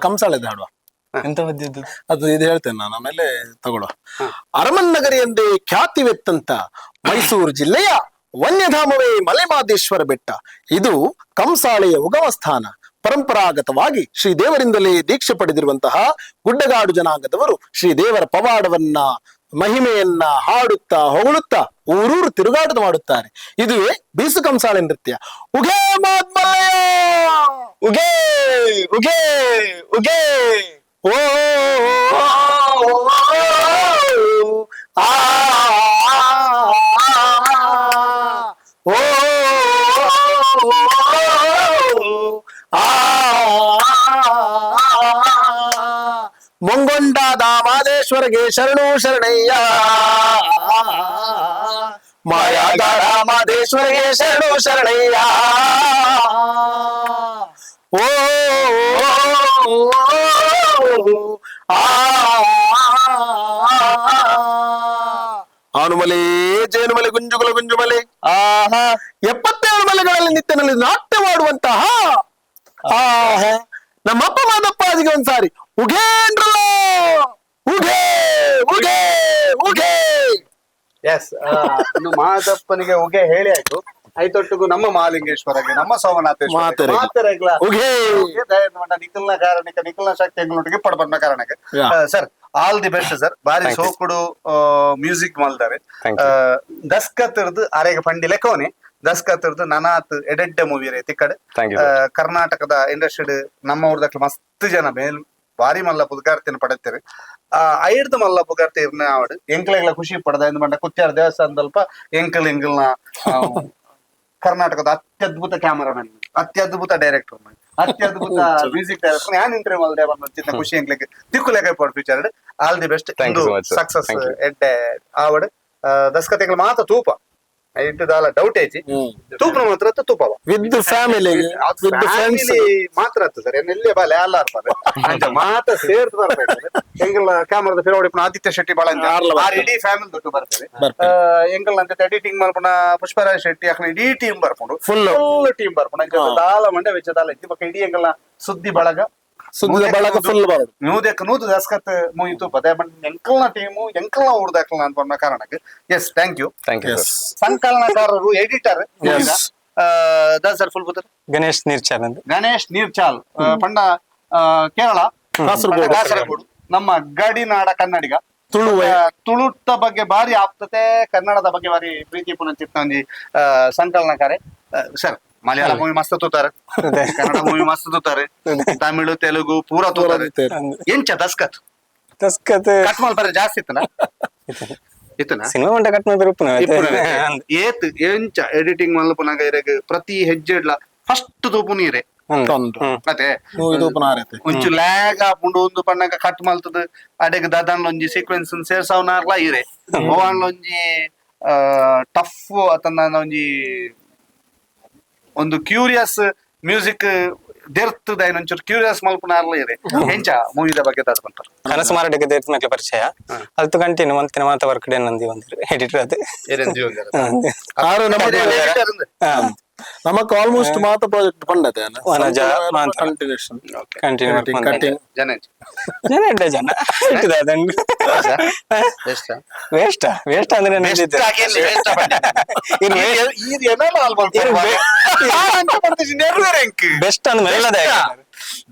ಕಂಸಾಳೆದ ಹಾಡುವ ಎಂತ ಮಧ್ಯದ್ದು ಅದು ಇದು ಹೇಳ್ತೇನೆ ನಾನು ಆಮೇಲೆ ತಗೊಳ್ಳುವ. ಅರಮನ್ ನಗರಿ ಎಂದೇ ಖ್ಯಾತಿವೆತ್ತಂತ ಮೈಸೂರು ಜಿಲ್ಲೆಯ ವನ್ಯಧಾಮವೇ ಮಲೆಮಹದೇಶ್ವರ ಬೆಟ್ಟ. ಇದು ಕಂಸಾಳೆಯ ಉಗಮ ಸ್ಥಾನ. ಪರಂಪರಾಗತವಾಗಿ ಶ್ರೀದೇವರಿಂದಲೇ ದೀಕ್ಷೆ ಪಡೆದಿರುವಂತಹ ಗುಡ್ಡಗಾಡು ಜನಾಂಗದವರು ಶ್ರೀದೇವರ ಪವಾಡವನ್ನ ಮಹಿಮೆಯನ್ನ ಹಾಡುತ್ತಾ ಹೊಗಳುತ್ತಾ ಊರೂರು ತಿರುಗಾಟ ಮಾಡುತ್ತಾರೆ. ಇದುವೇ ಬೀಸು ಕಂಸಾಳೆ ನೃತ್ಯ. ಉಗೇ ಮಾತ್ಮಲಯ ಉಗೇ ಉಗೇ ಉಗೇ ಓ ಆ ಓ ಮುಂಗೊಂಡಾದ ಮಾದೇಶ್ವರಗೆ ಶರಣು ಶರಣಯ್ಯ, ಮಾಯಾಗಾರ ಮಾದೇಶ್ವರಗೆ ಶರಣು ಶರಣಯ್ಯ. ಓ ಆನುಮಲೆ ಜೇನುಮಲೆ ಗುಂಜುಗುಲ ಗುಂಜುಮಲೆ ಆಹಾ 77 ಮಲೆಗಳಲ್ಲಿ ನಿತ್ಯನಲ್ಲಿ ನಾಟ್ಯವಾಡುವಂತಹ ಆಹಾ ನಮ್ಮಪ್ಪ ಮಾದಪ್ಪಾಜಿಗೆ ಒಂದ್ಸಾರಿ ಉಗೇಂದ್ರಲ್ಲ ಉಗೇ ಉಗೇ ಉಗೇ. ಎಸ್ ಇನ್ನು ಮಾದಪ್ಪನಿಗೆ ಉಗೆ ಹೇಳಿ ಆಯ್ತು. ಐತೊಟ್ಟಿಗೂ ನಮ್ಮ ಮಹಾಲಿಂಗೇಶ್ವರಗೆ ನಮ್ಮ ಸೋಮನಾಥೇಶ್ವರ ನಿಖಲ್ನ ಕಾರಣಕ್ಕೆ ನಿಖಲ್ನ ಶಕ್ತಿಗಳೊಟ್ಟಿಗೆ ಪಡ್ಬಂದ ಕಾರಣಕ್ಕೆ sir all the best sir. ಬಾರಿ ಸೋಕುಡು ಮ್ಯೂಸಿಕ್ ಮಲ್ದಾರೆ. ದಸ್ಕತ್ರದ ಅರೆಗೆ ಪಂಡಿ ಲೆಕ್ಕವನೆ ದಸ್ಕತ್ರದ ನನಾತ್ ಎಡೆಡ್ಡೆ ಮೂವಿ ರೈತಿ ಕಡೆ ಕರ್ನಾಟಕದ ಇಂಡಸ್ಟ್ರಿ ನಮ್ಮ ಊರ್ದಕ್ಕೆ ಮಸ್ತ್ ಜನ ಬಾರಿ ಮಲ್ಲ ಪುದ್ಗಾರ್ತಿನ ಪಡೆತೀರಿ ಐಡ್ದು ಮಲ್ಲ ಪುಗಾರ್ತಿರ್ನ ಆವಡ್ ಎಂಕ್ಲೆಗ್ಲ ಖುಷಿ ಪಡೆದ ಎಂದು ಬಂಡ ಕುತ್ಯಾರ ದೇವಸ್ಥಾನದಲ್ಪ ಎಂಕಲ್ನ ಕರ್ನಾಟಕದ ಅತ್ಯದ್ಭುತ ಕ್ಯಾಮರಾಮನ್, ಅತ್ಯದ್ಭುತ ಡೈರೆಕ್ಟರ್, ಅತ್ಯದ್ಭುತ ಮ್ಯೂಸಿಕ್ ಡೈರೆಕ್ಟರ್ ಯಾನ್ ಇಂಟರ್ವ್ಯೂ ಮಲ್ದೆ ಬಂದ ಖುಷಿ ಎಂಕ್ಲೆಗ್ ದಿಕ್ಕುಲೆಗ ಪಡ್ future all the best success ಎಡ್ಡೆ ಆವಡ್ ದಸ್ಕತೆಗಳು ಮಾತ್ರ ತೂಪ ಇಟ್ಟದಾಲ ಡೌಟ್ ಐತಿ ತೂಪನ ಮಾತ್ರ ತೂಪವ ವಿತ್ ಫ್ಯಾಮಿಲಿ ಮಾತ್ರ ಸರ್ ಎಲ್ಲೇ ಬಾಲೆ ಅಲ್ಲ ಅಂತ ಮಾತ್ರ ಸೇರ್ದು ಬರ್ತಾರೆ ಎಂಗಲ್ ಕ್ಯಾಮರಾದ ಫಿರ ಹೊಡಿಪುನ ಆದಿತ್ಯ ಶೆಟ್ಟಿ ಬಾಳ ಇಡೀ ಫ್ಯಾಮಿಲಿ ದೊಡ್ಡ ಬರ್ತೇವೆ ಎಂಗಲ್ ಅಂತ ಎಡಿಟಿಂಗ್ ಮಾಡ್ಪುನ ಪುಷ್ಪರಾಜ್ ಶೆಟ್ಟಿ ಅక్కడ ಇಡೀ ಟೀಮ್ ಬರ್ಕೊಂಡು ಫುಲ್ ಟೀಮ್ ಬರ್ಕೊಂಡು ದಾಲ ಮಂಡೆ ವೆಚ್ಚದಾಲ ಐತಿ ಬಕ್ಕ ಇಡೀ ಎಂಗಲ್ನ ಸುದ್ದಿ ಬಳಗ ಫುಲ್ ಬರೋದು ನೂದು ದಸ್ಕತ್ ಮುಗಿತು ಪದೇ ಎಂಕಲ್ನ ಟೀಮು ಎಂಕಲ್ನ ಊರ್ದಾಕಲ್ನ ಅಂತ ಬಂದ ಕಾರಣಕ್ಕೆ ಎಸ್ ಥ್ಯಾಂಕ್ ಯು ಸಂಕಲನಕಾರರು ಎಡಿಟರ್ ಸರ್ ಫುಲ್ ಬುದ್ಧ ಗಣೇಶ್ ನೀರ್ಚಾಲ್ ಅಂತ ಗಣೇಶ್ ನೀರ್ಚಾಲ್ ಪಂಡ ಕೇರಳ ಕಾಸರಗೋಡು ನಮ್ಮ ಗಡಿನಾಡ ಕನ್ನಡಿಗ ತುಳುತ ಬಗ್ಗೆ ಬಾರಿ ಆಪ್ತತೆ ಕನ್ನಡದ ಬಗ್ಗೆ ಬಾರಿ ಪ್ರೀತಿ ಪುನಂಚಿತ್ತ ಒಂಜಿ ಸಂಕಲನಕಾರೆ ಸರ್ ಮಲಯಾಳ ಮೂವಿ ಮಸ್ತ್ ತೂತಾರೆ, ಕನ್ನಡ ಮೂವಿ ಮಸ್ತ್ ತೂತಾರೆ, ತಮಿಳು ತೆಲುಗು ಪೂರ ತೂತಾರೆ. ಎಂಚ ದಸ್ಕತ್ ಕಟ್ ಮಲ್ಪರೆ ಜಾಸ್ತಿ ಇತ್ತನ ಸಿನಿಮಾ ಮಂಟ ಕಟ್ ಮಾಡ್ತಾರೆ ಏತ್ ಎಂಚ ಎಡಿಟಿಂಗ್ ಮಲ್ಪನಾಗ ಇರಗ ಪ್ರತಿ ಹೆಜ್ಜೆಡ್ಲ ಫಸ್ಟ್ ತೂಪು ನೀರೆ ಮತ್ತೆ ಒಂಚು ಲ್ಯಾಗ್ ಆಪುಂಡು ಒಂದು ಪಣ್ಣಗ ಕಟ್ ಮಲ್ತದ ಅಡೆಗ್ ದಾದಾನ್ಲೊಂಜಿ ಸೀಕ್ವೆನ್ಸ್ ಸೇರ್ಸವ್ನಾರ್ಲ ಇರೆ ಓವಾನ್ಲೊಂಜಿ ಟಫ್ ಅತನ ಒಂಜಿ ಒಂದು ಕ್ಯೂರಿಯಸ್ ಮ್ಯೂಸಿಕ್ ದೇರ್ತದ ಒಂಚೂರು ಕ್ಯೂರಿಯಸ್ ಮಲ್ಪನಾರ್ಲ ಇದೆ ಹೆಂಚ ಮೂವಿದ ಬಗ್ಗೆ ದಾದ್ಕೊಂತಾರೆ ಕನಸು ಮಾರಾಟಕ್ಕೆ ದೇರ್ತ ಮಕ್ಳ ಪರಿಚಯ ಅದು ಕಂಟಿನ್ಯೂ ಮಂತಿನ ಮಾತ ವರ್ಕ್ ಡೇ ನಂದಿ ಒಂದಿರು ಎಡಿಟರ್ ಅದು ನಮಕ್ ಆಲ್ಮೋಸ್ಟ್ ಮಾತ ಪ್ರಾಜೆಕ್ಟ್ ಬಂದದೆ ಜನ ವೇಸ್ಟ್ ವೇಸ್ಟ್ ಅಂದ್ರೆ ಬೆಸ್ಟ್ ಅಂದ್ರೆ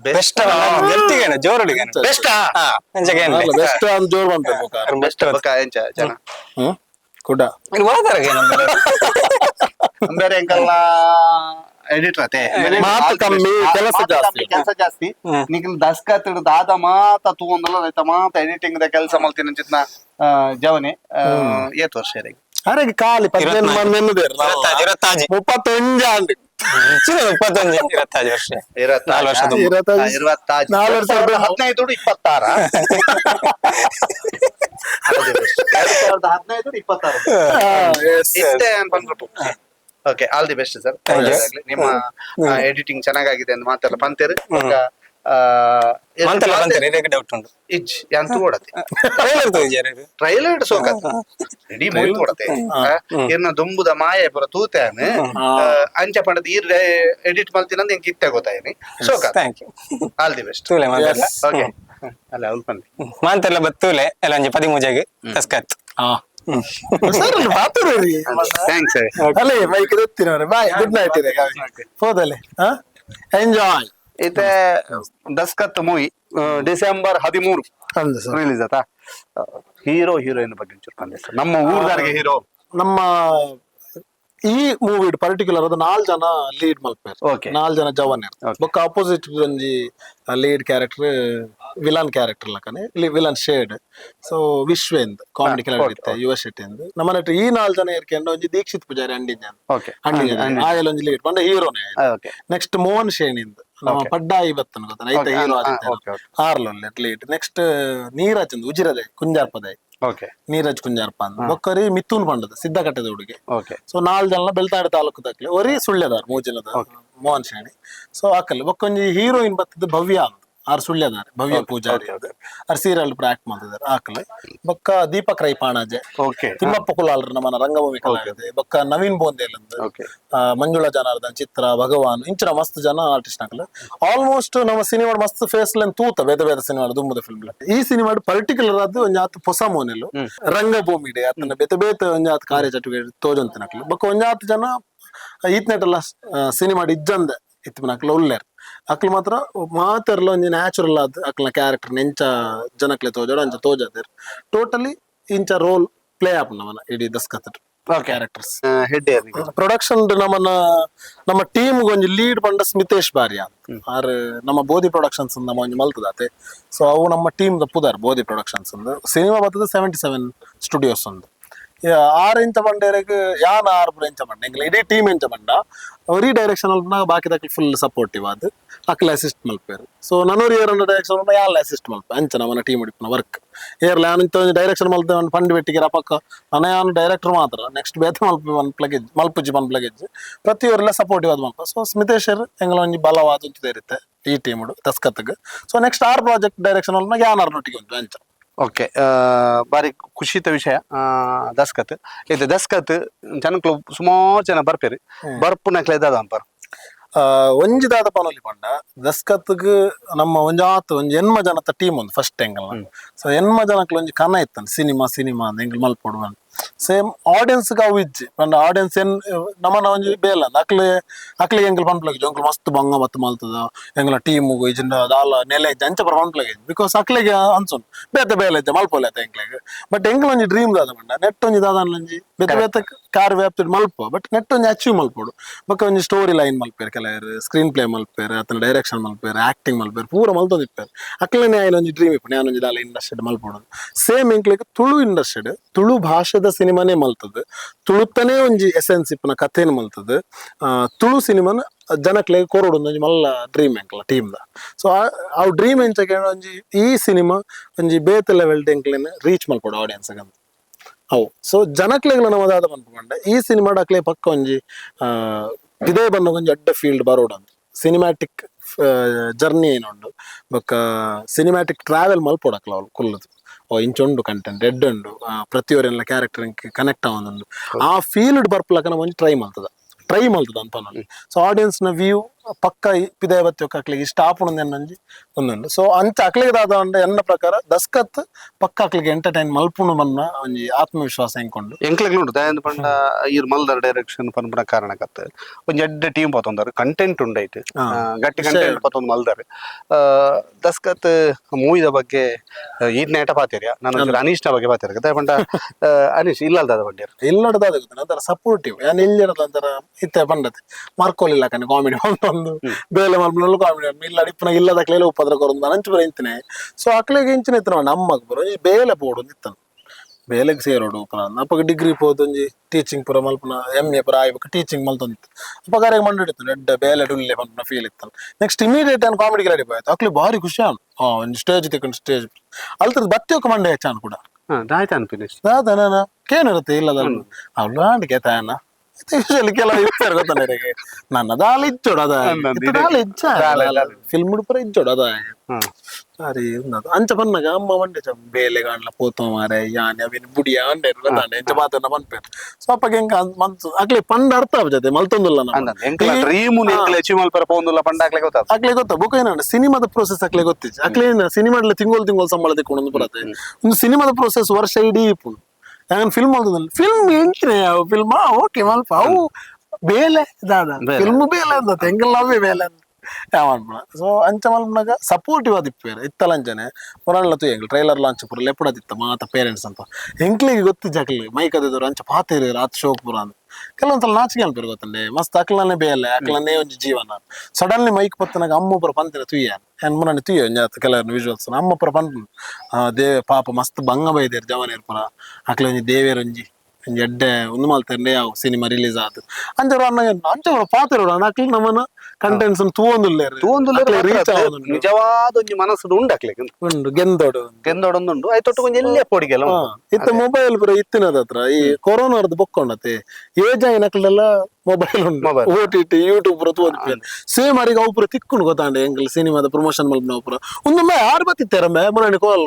ಬೆಸ್ಟ್ ಜೋರುಡಿಗೆ ಬೆಸ್ಟ್ ಜೋರ್ ಜನ ಕೂಡ ಬೇರೆ ಎಂಕಲ್ನ ಎಡಿಟರ್ ಅತೆ ಕೆಲಸ ಜಾಸ್ತಿ ನಿಖಿಲ್ ದಸ್ಕತ್ ದಾದ ಮಾತ ತೂಂದಲ್ಲ ರೈತ ಮಾತ ಎಡಿಟಿಂಗ್ ದ ಕೆಲಸ ಮಲ್ತಿನ ಚಿತ್ನ ಜವನೆ ಏತ್ ವರ್ಷ ಅರೆಗೆ ಖಾಲಿ 35 ಆಂಡ್ 25 ವರ್ಷ 15 26 okay all the best sir. ನಿಮ್ಮ ಎಡಿಟಿಂಗ್ ಚೆನ್ನಾಗಿದೆ ಅಂತ ಮಾತೆಲ್ಲ ಪಂತೇರು ಡೌಟ್ ಉಂಟು ಇಜ್ ಎಂತ ಓಡತ್ತೆ ಟ್ರೈಲರ್ ಸೋಕತ್ ಇಡೀ ಮೂವಿ ಓಡತ್ತೆ ಇನ್ನ ದುಂಬುದ ಮಾಯ ಪುರ ತೂತಾನ ಅಂಚ ಪಂಡದ ಈ ಎಡಿಟ್ ಮಲ್ತಿನಂದ ಎಂಕ್ ಇತ್ತೆ ಗೊತ್ತಾಯ್ನಿ ಸೋಕತ್ ಆಲ್ ದಿ ಬೆಸ್ಟ್ ಓಕೆ ಅಲ್ಲ ಉಲ್ಪಂದಿ ಮಾಂತೆಲ್ಲ ಬತ್ತೂಲೆ ಎಲ್ಲ ಒಂಜಿ 13 ದಸ್ಕತ್ ಥ್ಯಾಂಕ್ಸ್ ಅಲ್ಲೇ ಮೈಕ್ ಎತ್ತಿನವ್ರೆ ಬಾಯ್ ಗುಡ್ ನೈಟ್ ಇದೆ ಹೋದಲ್ಲೇ ಎಂಜಾಯ್ ಇತ್ತೆ ದಸ್ಕತ್ ಮೂವಿ ಡಿಸೆಂಬರ್ 13 ರಿಲೀಸ್ ಆತಾ ಹೀರೋ ಹೀರೋಯಿನ್ ಬಗ್ಗೆ ಚೂರು ಸರ್ ನಮ್ಮ ಊರ್ದಾರಿಗೆ ಹೀರೋ ನಮ್ಮ ಈ ಮೂವಿ ಪರ್ಟಿಕ್ಯುಲರ್ ಅದು 4 ಜನ ಲೀಡ್ ಮಲ್ಪೇರ್ 4 ಜನ ಜವನ್ ಬೊಕ್ಕ ಅಪೋಸಿಟ್ ಒಂಜಿ ಲೀಡ್ ಕ್ಯಾರೆಕ್ಟರ್ ವಿಲನ್ ಕ್ಯಾರೆಕ್ಟರ್ ಲಕನೆ ವಿಲನ್ ಶೇಡ್ ಸೊ ವಿಶ್ವೇಂದ್ ಕಾಮಿಡಿ ಕ್ಯಾರೆಕ್ಟರ್ ಇತ್ತೆ ಯುವ ಶೆಟ್ಟಿ ಎಂದು ನಮ್ಮ ನಟ ಈ 4 ಜನ ಇರ್ಕೊಂಡು ಒಂಜಿ ದೀಕ್ಷಿತ್ ಪೂಜಾರಿ ಅಂಡಿನ ಆಯಲ್ ಒಂಜಿ ಲೀಡ್ ಬಂದ ಹೀರೋನೇ ನೆಕ್ಸ್ಟ್ ಮೋಹನ್ ಶೇಣಿಂದ್ ನಮ್ಮ ಪಡ್ಡಾಯಿ ಬತ್ತನ ಗೊತ್ತಾನ ಐತ ಹೀರೋ ಆದಿತ್ಯ ಆರ್ಲೊಲ್ಲೆ ಲೀಡ್ ನೆಕ್ಸ್ಟ್ ನೀರಜ್ ಉಜಿರದೆ ಕುಂಜಾರ್ಪದೆ ನೀರಜ್ ಕುಂಜಾರ್ಪ ಅಂತ ಬೊಕ್ಕರಿ ಮಿಥುನ್ ಪಂಡದ ಸಿದ್ದಕಟ್ಟದ ಹುಡುಗಿ ಸೊ 4 ಜನ ಬೆಳ್ತಾಡಿ ತಾಲೂಕದಾಗ್ಲಿ ಒರಿ ಸುಳ್ಯದಾರ್ ಮೂಜಿನದ ಮೋಹನ್ ಶೇಣಿ ಸೊ ಆಕಲ್ಲಿ ಬೊಕ್ಕೊಂಜಿ ಹೀರೋಯಿನ್ ಬತ್ತದ ಭವ್ಯ ಅಂತ ಆರ್ ಸುಳ್ಯದಾರೆ ಭವ್ಯ ಪೂಜಾರಿ ಆರ್ ಸೀರಿಯಲ್ ಆಕ್ಟ್ ಮಾಡ್ತಿದಾರೆ ಆಕಲೆ ಬೊಕ್ಕ ದೀಪಕ್ ರೈ ಪಾಣಾಜೆ ತಿಮ್ಮಪ್ಪ ಕುಲಾಲ್ರ ನಮ್ಮನ ರಂಗಭೂಮಿ ಕಲಾವಿದೆ ಬೊಕ್ಕ ನವೀನ್ ಬೋಂದೇಲ್ ಮಂಜುಳಾ ಜನಾರ್ದನ್ ಚಿತ್ರ ಭಗವಾನ್ ಇಂಚಿನ ಮಸ್ತ್ ಜನ ಆರ್ಟಿಸ್ಟ್ ಹಾಕಲು ಆಲ್ಮೋಸ್ಟ್ ನಮ್ಮ ಸಿನಿಮಾ ಮಸ್ತ್ ಫೇಸ್ ಲೈನ್ ತೂತ ಬೇದ ಸಿನಿಮಾ ದುಂಬದ ಫಿಲ್ಮ್ ಈ ಸಿನಿಮಾ ಪರ್ಟಿಕ್ಯುಲರ್ ಆದ್ ಒಂಜಾತ್ ಹೊಸ ಮೋನೆಲು ರಂಗಭೂಮಿ ಡೆ ಅದನ್ನ ಬೇತೆ ಒಂಜಾತ್ ಕಾರ್ಯ ಚಟುವಟಿಕೆ ತೋಜಂತನಕ್ಲು ಬೊಕ್ಕ ಒಂಜಾತ್ ಜನ ಈತ್ನೆಟೆಲ್ಲ ಸಿನಿಮಾ ಇಜ್ಜಂದ ಇತ್ತಿನಕ್ಲ ಉಲ್ಲೇರ್ ಅಕ್ಲು ಮಾತ್ರ ಮಾತೆರ್ಲ ಒಂಜಿ ನ್ಯಾಚುರಲ್ ಆದ್ ಅಕ್ಲ ಕ್ಯಾರೆಕ್ಟರ್ ಎಂಚ ಜನಕ್ಲೆ ತೋಜಾಡ ಅಂಚ ತೋಜಾದೇರ್ ಟೋಟಲಿ ಇಂಚ ರೋಲ್ ಪ್ಲೇ ಆಪುಂಡು ಅವನ ಇಡೀ ದಸ್ಕತ್ ಕ್ಯಾರೆಕ್ಟರ್ಸ್ ಹೆಡ್ ಪ್ರೊಡಕ್ಷನ್ ನಮ್ಮ ಟೀಮ್ ಒಂಜಿ ಲೀಡ್ ಪಂಡ ಸ್ಮಿತೇಶ್ ಬಾರಿಯ ಆರ್ ನಮ್ಮ ಬೋಧಿ ಪ್ರೊಡಕ್ಷನ್ಸ್ ನಮ್ಮ ಒಂಜಿ ಮಲ್ತದಾತೆ ಸೊ ಅವು ನಮ್ಮ ಟೀಮ್ ಪುದಾರ್ ಬೋಧಿ ಪ್ರೊಡಕ್ಷನ್ಸ್ ಸಿನಿಮಾ ಬರ್ತದೆ 77 ಸ್ಟುಡಿಯೋಸ್ ಒಂದು 6 ಇಂಚ ಬಂಡೇರೆಗ್ ಯಾನ್ 6 ಇಂಚ ಬಂಡ ಎಂಗ್ಲ ಇಡೀ ಟೀಮ್ ಇಂಚ ಬಂಡ ರೀ ಡೈರೆಕ್ಷನ್ ಅಲ್ಪನ ಬಾಕಿ ದಕ್ಕೆ ಫುಲ್ ಸಪೋರ್ಟಿವ್ ಆದ್ ಅಕ್ಲೆ ಅಸಿಸ್ಟ್ ಮಲ್ಪೇರು ಸೊ ನನೂರು ಏರನ್ನ ಡೈರೆಕ್ಷನ್ ಯಾನ್ ಅಸಿಸ್ಟ್ ಮಲ್ಪ ಅಂಚ ನಮ್ಮನ ಟೀಮ್ ಹಿಡಿಪನ ವರ್ಕ್ ಏರ್ಲ ನಾನು ಡೈರೆಕ್ಷನ್ ಮಲ್ತೆ ಒಂದು ಫಂಡ್ ಬೆಟ್ಟಿಗೆ ಪಕ್ಕ ನಾನು ಡೈರೆಕ್ಟರ್ ಮಾತ್ರ ನೆಕ್ಸ್ಟ್ ಬೇತ ಮಲ್ಪುಜಿ ಪನ್ ಪ್ಲಗೇಜ್ ಪ್ರತಿಯೊರೆಲ್ಲ ಸಪೋರ್ಟಿವ್ ಆದ್ ಮಲ್ಪ ಸೊ ಸ್ಮಿತೇಶ್ ಎಂಗ್ಲ ಒಂಜಿ ಬಲವಾದ ಇರುತ್ತೆ ಈ ಟೀಮ್ ದಸ್ಕತ್ಗೆ ಸೊ ನೆಕ್ಸ್ಟ್ 6 ಪ್ರಾಜೆಕ್ಟ್ ಡೈರೆಕ್ಷನ್ ಅಲ್ಪನ ಯಾನ್ ನೊಟ್ಟಿಗೆ ಉಂಟು ಅಂಚ ಓಕೆ ಬಾರಿ ಖುಷಿತ ವಿಷಯ ದಸ್ಕತ್ ಇದು ದಸ್ಕತ್ ಜನಕ್ಲು ಸುಮಾರು ಜನ ಬರ್ಪೇರಿ ಬರ್ಪುನಕ್ಲೆ ದಾದ ಅನ್ಪಾರ ಒಂಜಿ ದಾದ ಪನೊಲಿ ಪಂಡ ದಸ್ಕತ್ಗ್ ನಮ್ಮ ಒಂಜಿ ಎನ್ಮ ಜನತ ಟೀಮ್ ಒಂದು ಫಸ್ಟ್ ಎಂಗಲ್ ಸೊ ಎನ್ಮ ಜನಕ್ಲ ಒಂಜಿ ಕನ ಇತ್ತಂದು ಸಿನಿಮಾ ಅಂತ ಎಂಗ್ಲ ಮಲ್ಪೊಡು ಸೇಮ್ ಆಡಿಯನ್ಸ್ ಅವು ಇಜ್ಜಿ ಪಂಡ ಆಡಿಯನ್ಸ್ ನಮ್ಮನ ಒಂಜಿ ಬೇಲ ಅಕ್ಲೆ ಎಂಗ್ಲ ಪನ್ಪ್ಲಗ್ ಎಂಗ್ಲ ಮಸ್ತ್ ಬಂಗ ಬತ್ತು ಮಲ್ತದ ಎಂಗ್ಲ ಟೀಮ್ ಇಜಿಂದ ದಾಲ ನೆಲೆ ಇಜ್ಜಿ ಅಂಚ ಪನ್ಪ್ಲಗ್ ಬಿಕಾಸ್ ಅಕ್ಲೆಗೆ ಅನ್ಸೊನ್ ಬೇತೆ ಬೇಲೆ ಇಜ್ಜ ಮಲ್ಪೊಲೆ ಎಂಗ್ಲೆಗ್ ಬಟ್ ಎಂಗ್ಲ ಒಂಜಿ ಡ್ರೀಮ್ ದಾದ ಪಂಡ ನೆಟ್ ಒಂಜಿ ದಾದ ಒಂಜಿ ಬೇತೆ ಬೇತೆ ಕಾರ್ ವ್ಯಾಪ್ತಿ ಮಲ್ಪ ಬಟ್ ನೆಟ್ ಒಂಜಿ ಅಚೀವ್ ಮಲ್ಪೊಡು ಬೊಕ ಒಂಜಿ ಸ್ಟೋರಿ ಲೈನ್ ಮಲ್ಪೇರು ಕೆಲವರು ಸ್ಕ್ರೀನ್ ಪ್ಲೇ ಮಲ್ಪೇರು ಅತನ ಡೈರೆಕ್ಷನ್ ಮಲ್ಪೇರು ಆಕ್ಟಿಂಗ್ ಮಲ್ಪೇರು ಪೂರ ಮಲ್ತೊಂದಿಪ್ಪೇರು ಅಕ್ಲೆನೆ ಆಯ್ನ ಒಂಜಿ ಡ್ರೀಮ್ ಇಪ್ಪು ನಾನು ಒಂಜಿ ದಾಲ ಇಂಡಸ್ಟ್ರಿ ಮಲ್ಪೊಡು ಸೇಮ್ ಎಂಕ್ಲೆಗ್ ತುಳು ಇಂಡಸ್ಟ್ರಿ ತುಳು ಭಾಷೆದ ಸಿನಿಮಾನೇ ಮಲ್ತದ ತುಳುತ್ತನೇ ಒಂಜಿ ಎಸೆನ್ಸ್ ಇಪ್ಪನ ಕಥೆನ್ ಮಲ್ತದ ತುಳು ಸಿನಿಮಾನ ಜನಕ್ಲೆ ಕೊರೊಡು ಒಂಜಿ ಮಲ್ಲ ಡ್ರೀಮ್ ಎಂಕ್ಲ ಟೀಮ್ ದ ಸೊ ಆ ಡ್ರೀಮ್ ಎಂಚಕ್ಕೆ ಒಂಜಿ ಈ ಸಿನಿಮಾ ಒಂಜಿ ಬೇತೆ ಲೆವೆಲ್ ಎಂಕ್ಲೆನ ರೀಚ್ ಮಲ್ಪೊಡು ಆಡಿಯನ್ಸ್ ಅಂತ ಅವು ಸೊ ಜನಕ್ಲೆಗ್ಲ ನಮ್ಮದಾದ ಪನ್ಪುಂಡ ಈ ಸಿನಿಮಾ ಅಕ್ಲೆ ಪಕ್ಕ ಒಂಜಿ ಇದೇ ಬಂದ ಒಂಜಿ ಅಡ್ಡ ಫೀಲ್ಡ್ ಬರೋಡು ಅಂತ ಸಿನಿಮ್ಯಾಟಿಕ್ ಜರ್ನಿ ಏನುಂಡು ಬೊಕ್ಕ ಸಿನಿಮ್ಯಾಟಿಕ್ ಟ್ರಾವೆಲ್ ಮಲ್ಪೊಡಕ್ಲ ಅವ್ಲು ಕುಲ್ಲದು ಇಂಚೊಂಡು ಕಂಟೆಂಟ್ ಎಡ್ ಉಂಡು ಪ್ರತಿಯೊರೆಲ್ಲ ಕ್ಯಾರೆಕ್ಟರ್ ಕನೆಕ್ಟ್ ಆವೊಂದುಂಡು ಆ ಫೀಲ್ಡ್ ಬರ್ಪಲಕ ನಾವು ಟ್ರೈ ಮಲ್ತದ ಅಂತ ಸೊ ಆಡಿಯನ್ಸ್ ನ ವ್ಯೂ ಪಕ್ಕ ಪಿದಾಯ ಬತ್ತಿ ಅಕ್ಲಿಗೆ ಇಷ್ಟ ಆಪುಣಂದು ಎನ್ನೊಂಜಿ ಒಂದುಂಡು ಸೊ ಅಂಚ ಅಕ್ಲಿಗೆ ದಾದ ಎನ್ನ ಪ್ರಕಾರ ದಸ್ಕತ್ ಪಕ್ಕ ಅಕ್ಲಿಗೆ ಎಂಟರ್ಟೈನ್ ಮಲ್ಪುಣು ಮನ್ನ ಒಂಜಿ ಆತ್ಮವಿಶ್ವಾಸ ಎಂಕೊಂಡು ಎಂಕ್ಲೆಗ್ಲು ಉಂಟು ದಯಂದು ಪಂಡ ಇರ್ ಮಲ್ದರ್ ಡೈರೆಕ್ಷನ್ ಪನ್ಪುನ ಕಾರಣಕತ್ತ ಒಂಜಿ ಎಡ್ಡೆ ಟೀಮ್ ಪತ್ತೊಂದಾರು ಕಂಟೆಂಟ್ ಉಂಡೈತೆ ಗಟ್ಟಿ ಕಂಟೆಂಟ್ ಪತ್ತೊಂದು ಮಲ್ದಾರೆ ದಸ್ಕತ್ ಮೂವಿದ ಬಗ್ಗೆ ಈದ್ ನೆಟ ಪಾತಿರ್ಯ ನಾನು ಅನೀಶ್ನ ಬಗ್ಗೆ ಪಾತಿರ ದಯ ಪಂಡ ಅನೀಶ್ ಇಲ್ಲದ ಬಂಡಿರ್ ಇಲ್ಲಡದಾದ ಅದರ ಸಪೋರ್ಟಿವ್ ಯಾನ್ ಇಲ್ಲಿರದ ಅಂತರ ಇತ್ತೆ ಪಂಡತೆ ಮಾರ್ಕೋಲಿಲ್ಲ ಕನೆ ಕಾಮಿಡಿ ಒಂದು ಬೇಲೆ ಮಲ್ಪನಲ್ಲೂ ಕಾಮಿಡಿ ಇಲ್ಲ ಇಪ್ಪನ ಇಲ್ಲದಕ್ಲೆಲ್ಲ ಉಪದ್ರ ಕೊರೊಂದು ಅಂಚು ಬರ ಇಂತಿನ ಸೊ ಅಕ್ಲೆಗೆ ಇಂಚಿನ ಇತ್ತ ನಮ್ಮಗ್ ಬರೋ ಬೇಲೆ ಪೋಡು ಇತ್ತನ ಬೇಲೆಗೆ ಸೇರೋಡು ಅಪ್ಪಗ ಡಿಗ್ರಿ ಪೋದೊಂಜಿ ಟೀಚಿಂಗ್ ಪುರ ಮಲ್ಪನ MA ಪುರ ಆಯ್ಬೇಕು ಟೀಚಿಂಗ್ ಮಲ್ತೊಂದಿತ್ತು ಅಪ್ಪಗಾರಿಗೆ ಮಂಡಿತ್ತು ಎಡ್ಡ ಬೇಲೆ ಡುಲ್ಲೆ ಮಲ್ಪನ ಫೀಲ್ ಇತ್ತಲ್ಲ ನೆಕ್ಸ್ಟ್ ಇಮಿಡಿಯೇಟ್ ಏನು ಕಾಮಿಡಿಗೆ ರೆಡಿ ಆಯ್ತು ಅಕ್ಲಿ ಭಾರಿ ಖುಷಿ ಆನ್ ಒಂದು ಸ್ಟೇಜ್ ತಿಕ್ಕೊಂಡು ಸ್ಟೇಜ್ ಅಲ್ತದ ಬತ್ತಿಯೋಕ ಮಂಡೆ ಹೆಚ್ಚಾನ್ ಕೂಡ ದಾದನ ಕೇನಿರುತ್ತೆ ಇಲ್ಲದ ಅವ್ಳು ಆಂಡಿಕೆ ತಾಯನ ಯೂಶಲಿ ಕೆಲವು ಇರ್ತಾರೆ ಗೊತ್ತ ನನಗೆ ನನ್ನ ದಾಲ ಇಚ್ಚೋಡು ಅದ ಫಿಲ್ಮ್ ಪುರ ಇಚ್ಚೋಡು ಅದ ಅರೆ ಅಂಚ ಪನ್ನಗ ಅಮ್ಮ ಮಂಡೆ ಬೇಲೆ ಕಾಣ್ಲ ಪೋತೋ ಮಾರೆ ಯಾನ್ ಅವಿನ ಬುಡಿಯ ಅಂಡೆ ಗೊತ್ತಾಂಡೆ ಎಂಚ ಮಾತನ್ನ ಪನ್ಪೇರು ಸೊ ಅಪ್ಪಗೆ ಹೆಂಗ ಮನ್ಸು ಅಕ್ಲೆ ಪಂಡ ಅರ್ಥ ಜೊತೆ ಮಲ್ತೊಂದುಲ್ಲ ಅಕ್ಲೆ ಗೊತ್ತ ಬುಕ್ ಏನ ಸಿನಿಮಾದ ಪ್ರೋಸೆಸ್ ಅಕ್ಲೆ ಗೊತ್ತಿತ್ತು ಅಕ್ಲೆ ಸಿನಿಮಾಡ್ಲ ತಿಂಗಳು ಸಂಬಳ ತೆಕ್ಕೊಂಡು ಬರತ್ತೆ ಒಂದು ಸಿನಿಮಾದ ಪ್ರೋಸೆಸ್ ವರ್ಷ ಇಡೀ ಇಪ್ಪುಂಡು ಯಾಕಂದ್ರೆ ಫಿಲ್ಮ್ ಆಗ್ತದಲ್ಲ ಫಿಲ್ಮ್ ಎಂಚಿನ ಯಾವ ಫಿಲ್ಮ್ ಓಕೆ ಮಲ್ಪ ಅವು ಬೇಲೆ ದಾದ ಫಿಲ್ಮ್ ಬೇಲೆ ಅಂತ ಹೆಂಗೆಲ್ಲವೇ ಬೇಲೆ ಅಂತ ಯಾವ ಸೊ ಅಂಚ ಮಲ್ಪನಾಗ ಸಪೋರ್ಟಿವ್ ಆದಿಪ್ಪೇರು ಇತ್ತಲಂಚನೆ ಪುರಾಣ ಎಂಗ್ಲು ಟ್ರೈಲರ್ ಲಾಂಚ್ ಪುರ ಲೆಪ್ಪಡದಿತ್ತ ಮಾತ ಪೇರೆಂಟ್ಸ್ ಅಂತ ಎಂಕ್ಲಿಗೆ ಗೊತ್ತಿದ್ದ ಅಕ್ಲಿಗೆ ಮೈಕ್ ಅದಿದ್ರು ಅಂಚ ಪಾತೇರಿ ರಾತ್ ಶೋಕ್ ಪುರ ಅಂತ ಕೆಲವೊಂದ್ಸಲ ನಾಚಿಕೆ ಅನ್ಪೇರು ಗೊತ್ತಂಡೆ ಮಸ್ತ್ ಅಕ್ಲನೇ ಬೇಲೆ ಅಕ್ಲನೇ ಒಂಜಿ ಜೀವನ ಸಡನ್ಲಿ ಮೈಕ್ ಪತ್ತನಾಗ ಅಮ್ಮ ಪುರ ಪಂತಿನ ತುಯ್ಯಾನ ಎನ್ಮನೆ ತುಯ್ಯ ಒಂಜಾತ ಕೆಲವ್ರ ವಿಜುವಲ್ಸ್ ಅಮ್ಮ ಪುರ ಪಂತ ದೇವ ಪಾಪ ಮಸ್ತ್ ಬಂಗ ಬೈದೇರು ಜವನೇರ್ ಪುರ ಅಕ್ಲೆ ಒಂಜಿ ದೇವೇರ್ ಒಂಜಿ ಎಡ್ಡೆ ಒಂದು ಮಲ್ತಂಡೆ ಯಾವ ಸಿನಿಮಾ ರಿಲೀಸ್ ಆತು ಅಂಚವ್ರು ಅಂಚವ್ರು ಪಾತಿರೋಡು ಅಕ್ಲಿ ನಮ್ಮನ ಕಂಟೆಂಟ್ಸ್ ನಿಜವಾದ ಒಂಜಿ ಮನಸ್ಸು ಉಂಡು ಅಕ್ಲೆಗ್ ಉಂಡು ಗೆಂದೋಡು ಐತೊಟ್ಟು ಕೊಂಚ ಎಲ್ಲೇ ಪೋಡಿಗೆಲ್ಲ ಇತ್ತ ಮೊಬೈಲ್ ಪುರ ಇತ್ತಿನದ ಹತ್ರ ಈ ಕೊರೋನಾರ್ದು ಬೊಕ್ಕೊಂಡತೆ ಏಜ್ ಆಯ್ನಕ್ಲೆಲ್ಲ ಮೊಬೈಲ್ ಉಂಟು OTT ಯೂಟ್ಯೂಬ್ ಪುರ ತೋದಿಪ್ಪೇನು ಸೇಮ್ ಅರಿಗೆ ಅವು ಪುರ ತಿಕ್ಕೊಂಡು ಗೊತ್ತಾಂಡೆ ಎಂಗ್ಲ ಸಿನಿಮಾದ ಪ್ರಮೋಷನ್ ಮಲ್ಪನ ಪುರ ಒಂದೊಮ್ಮೆ ಯಾರು ಬತ್ತಿತ್ತಾರಮ್ಮೆ ಮುರಾಣಿ ಕಾಲ್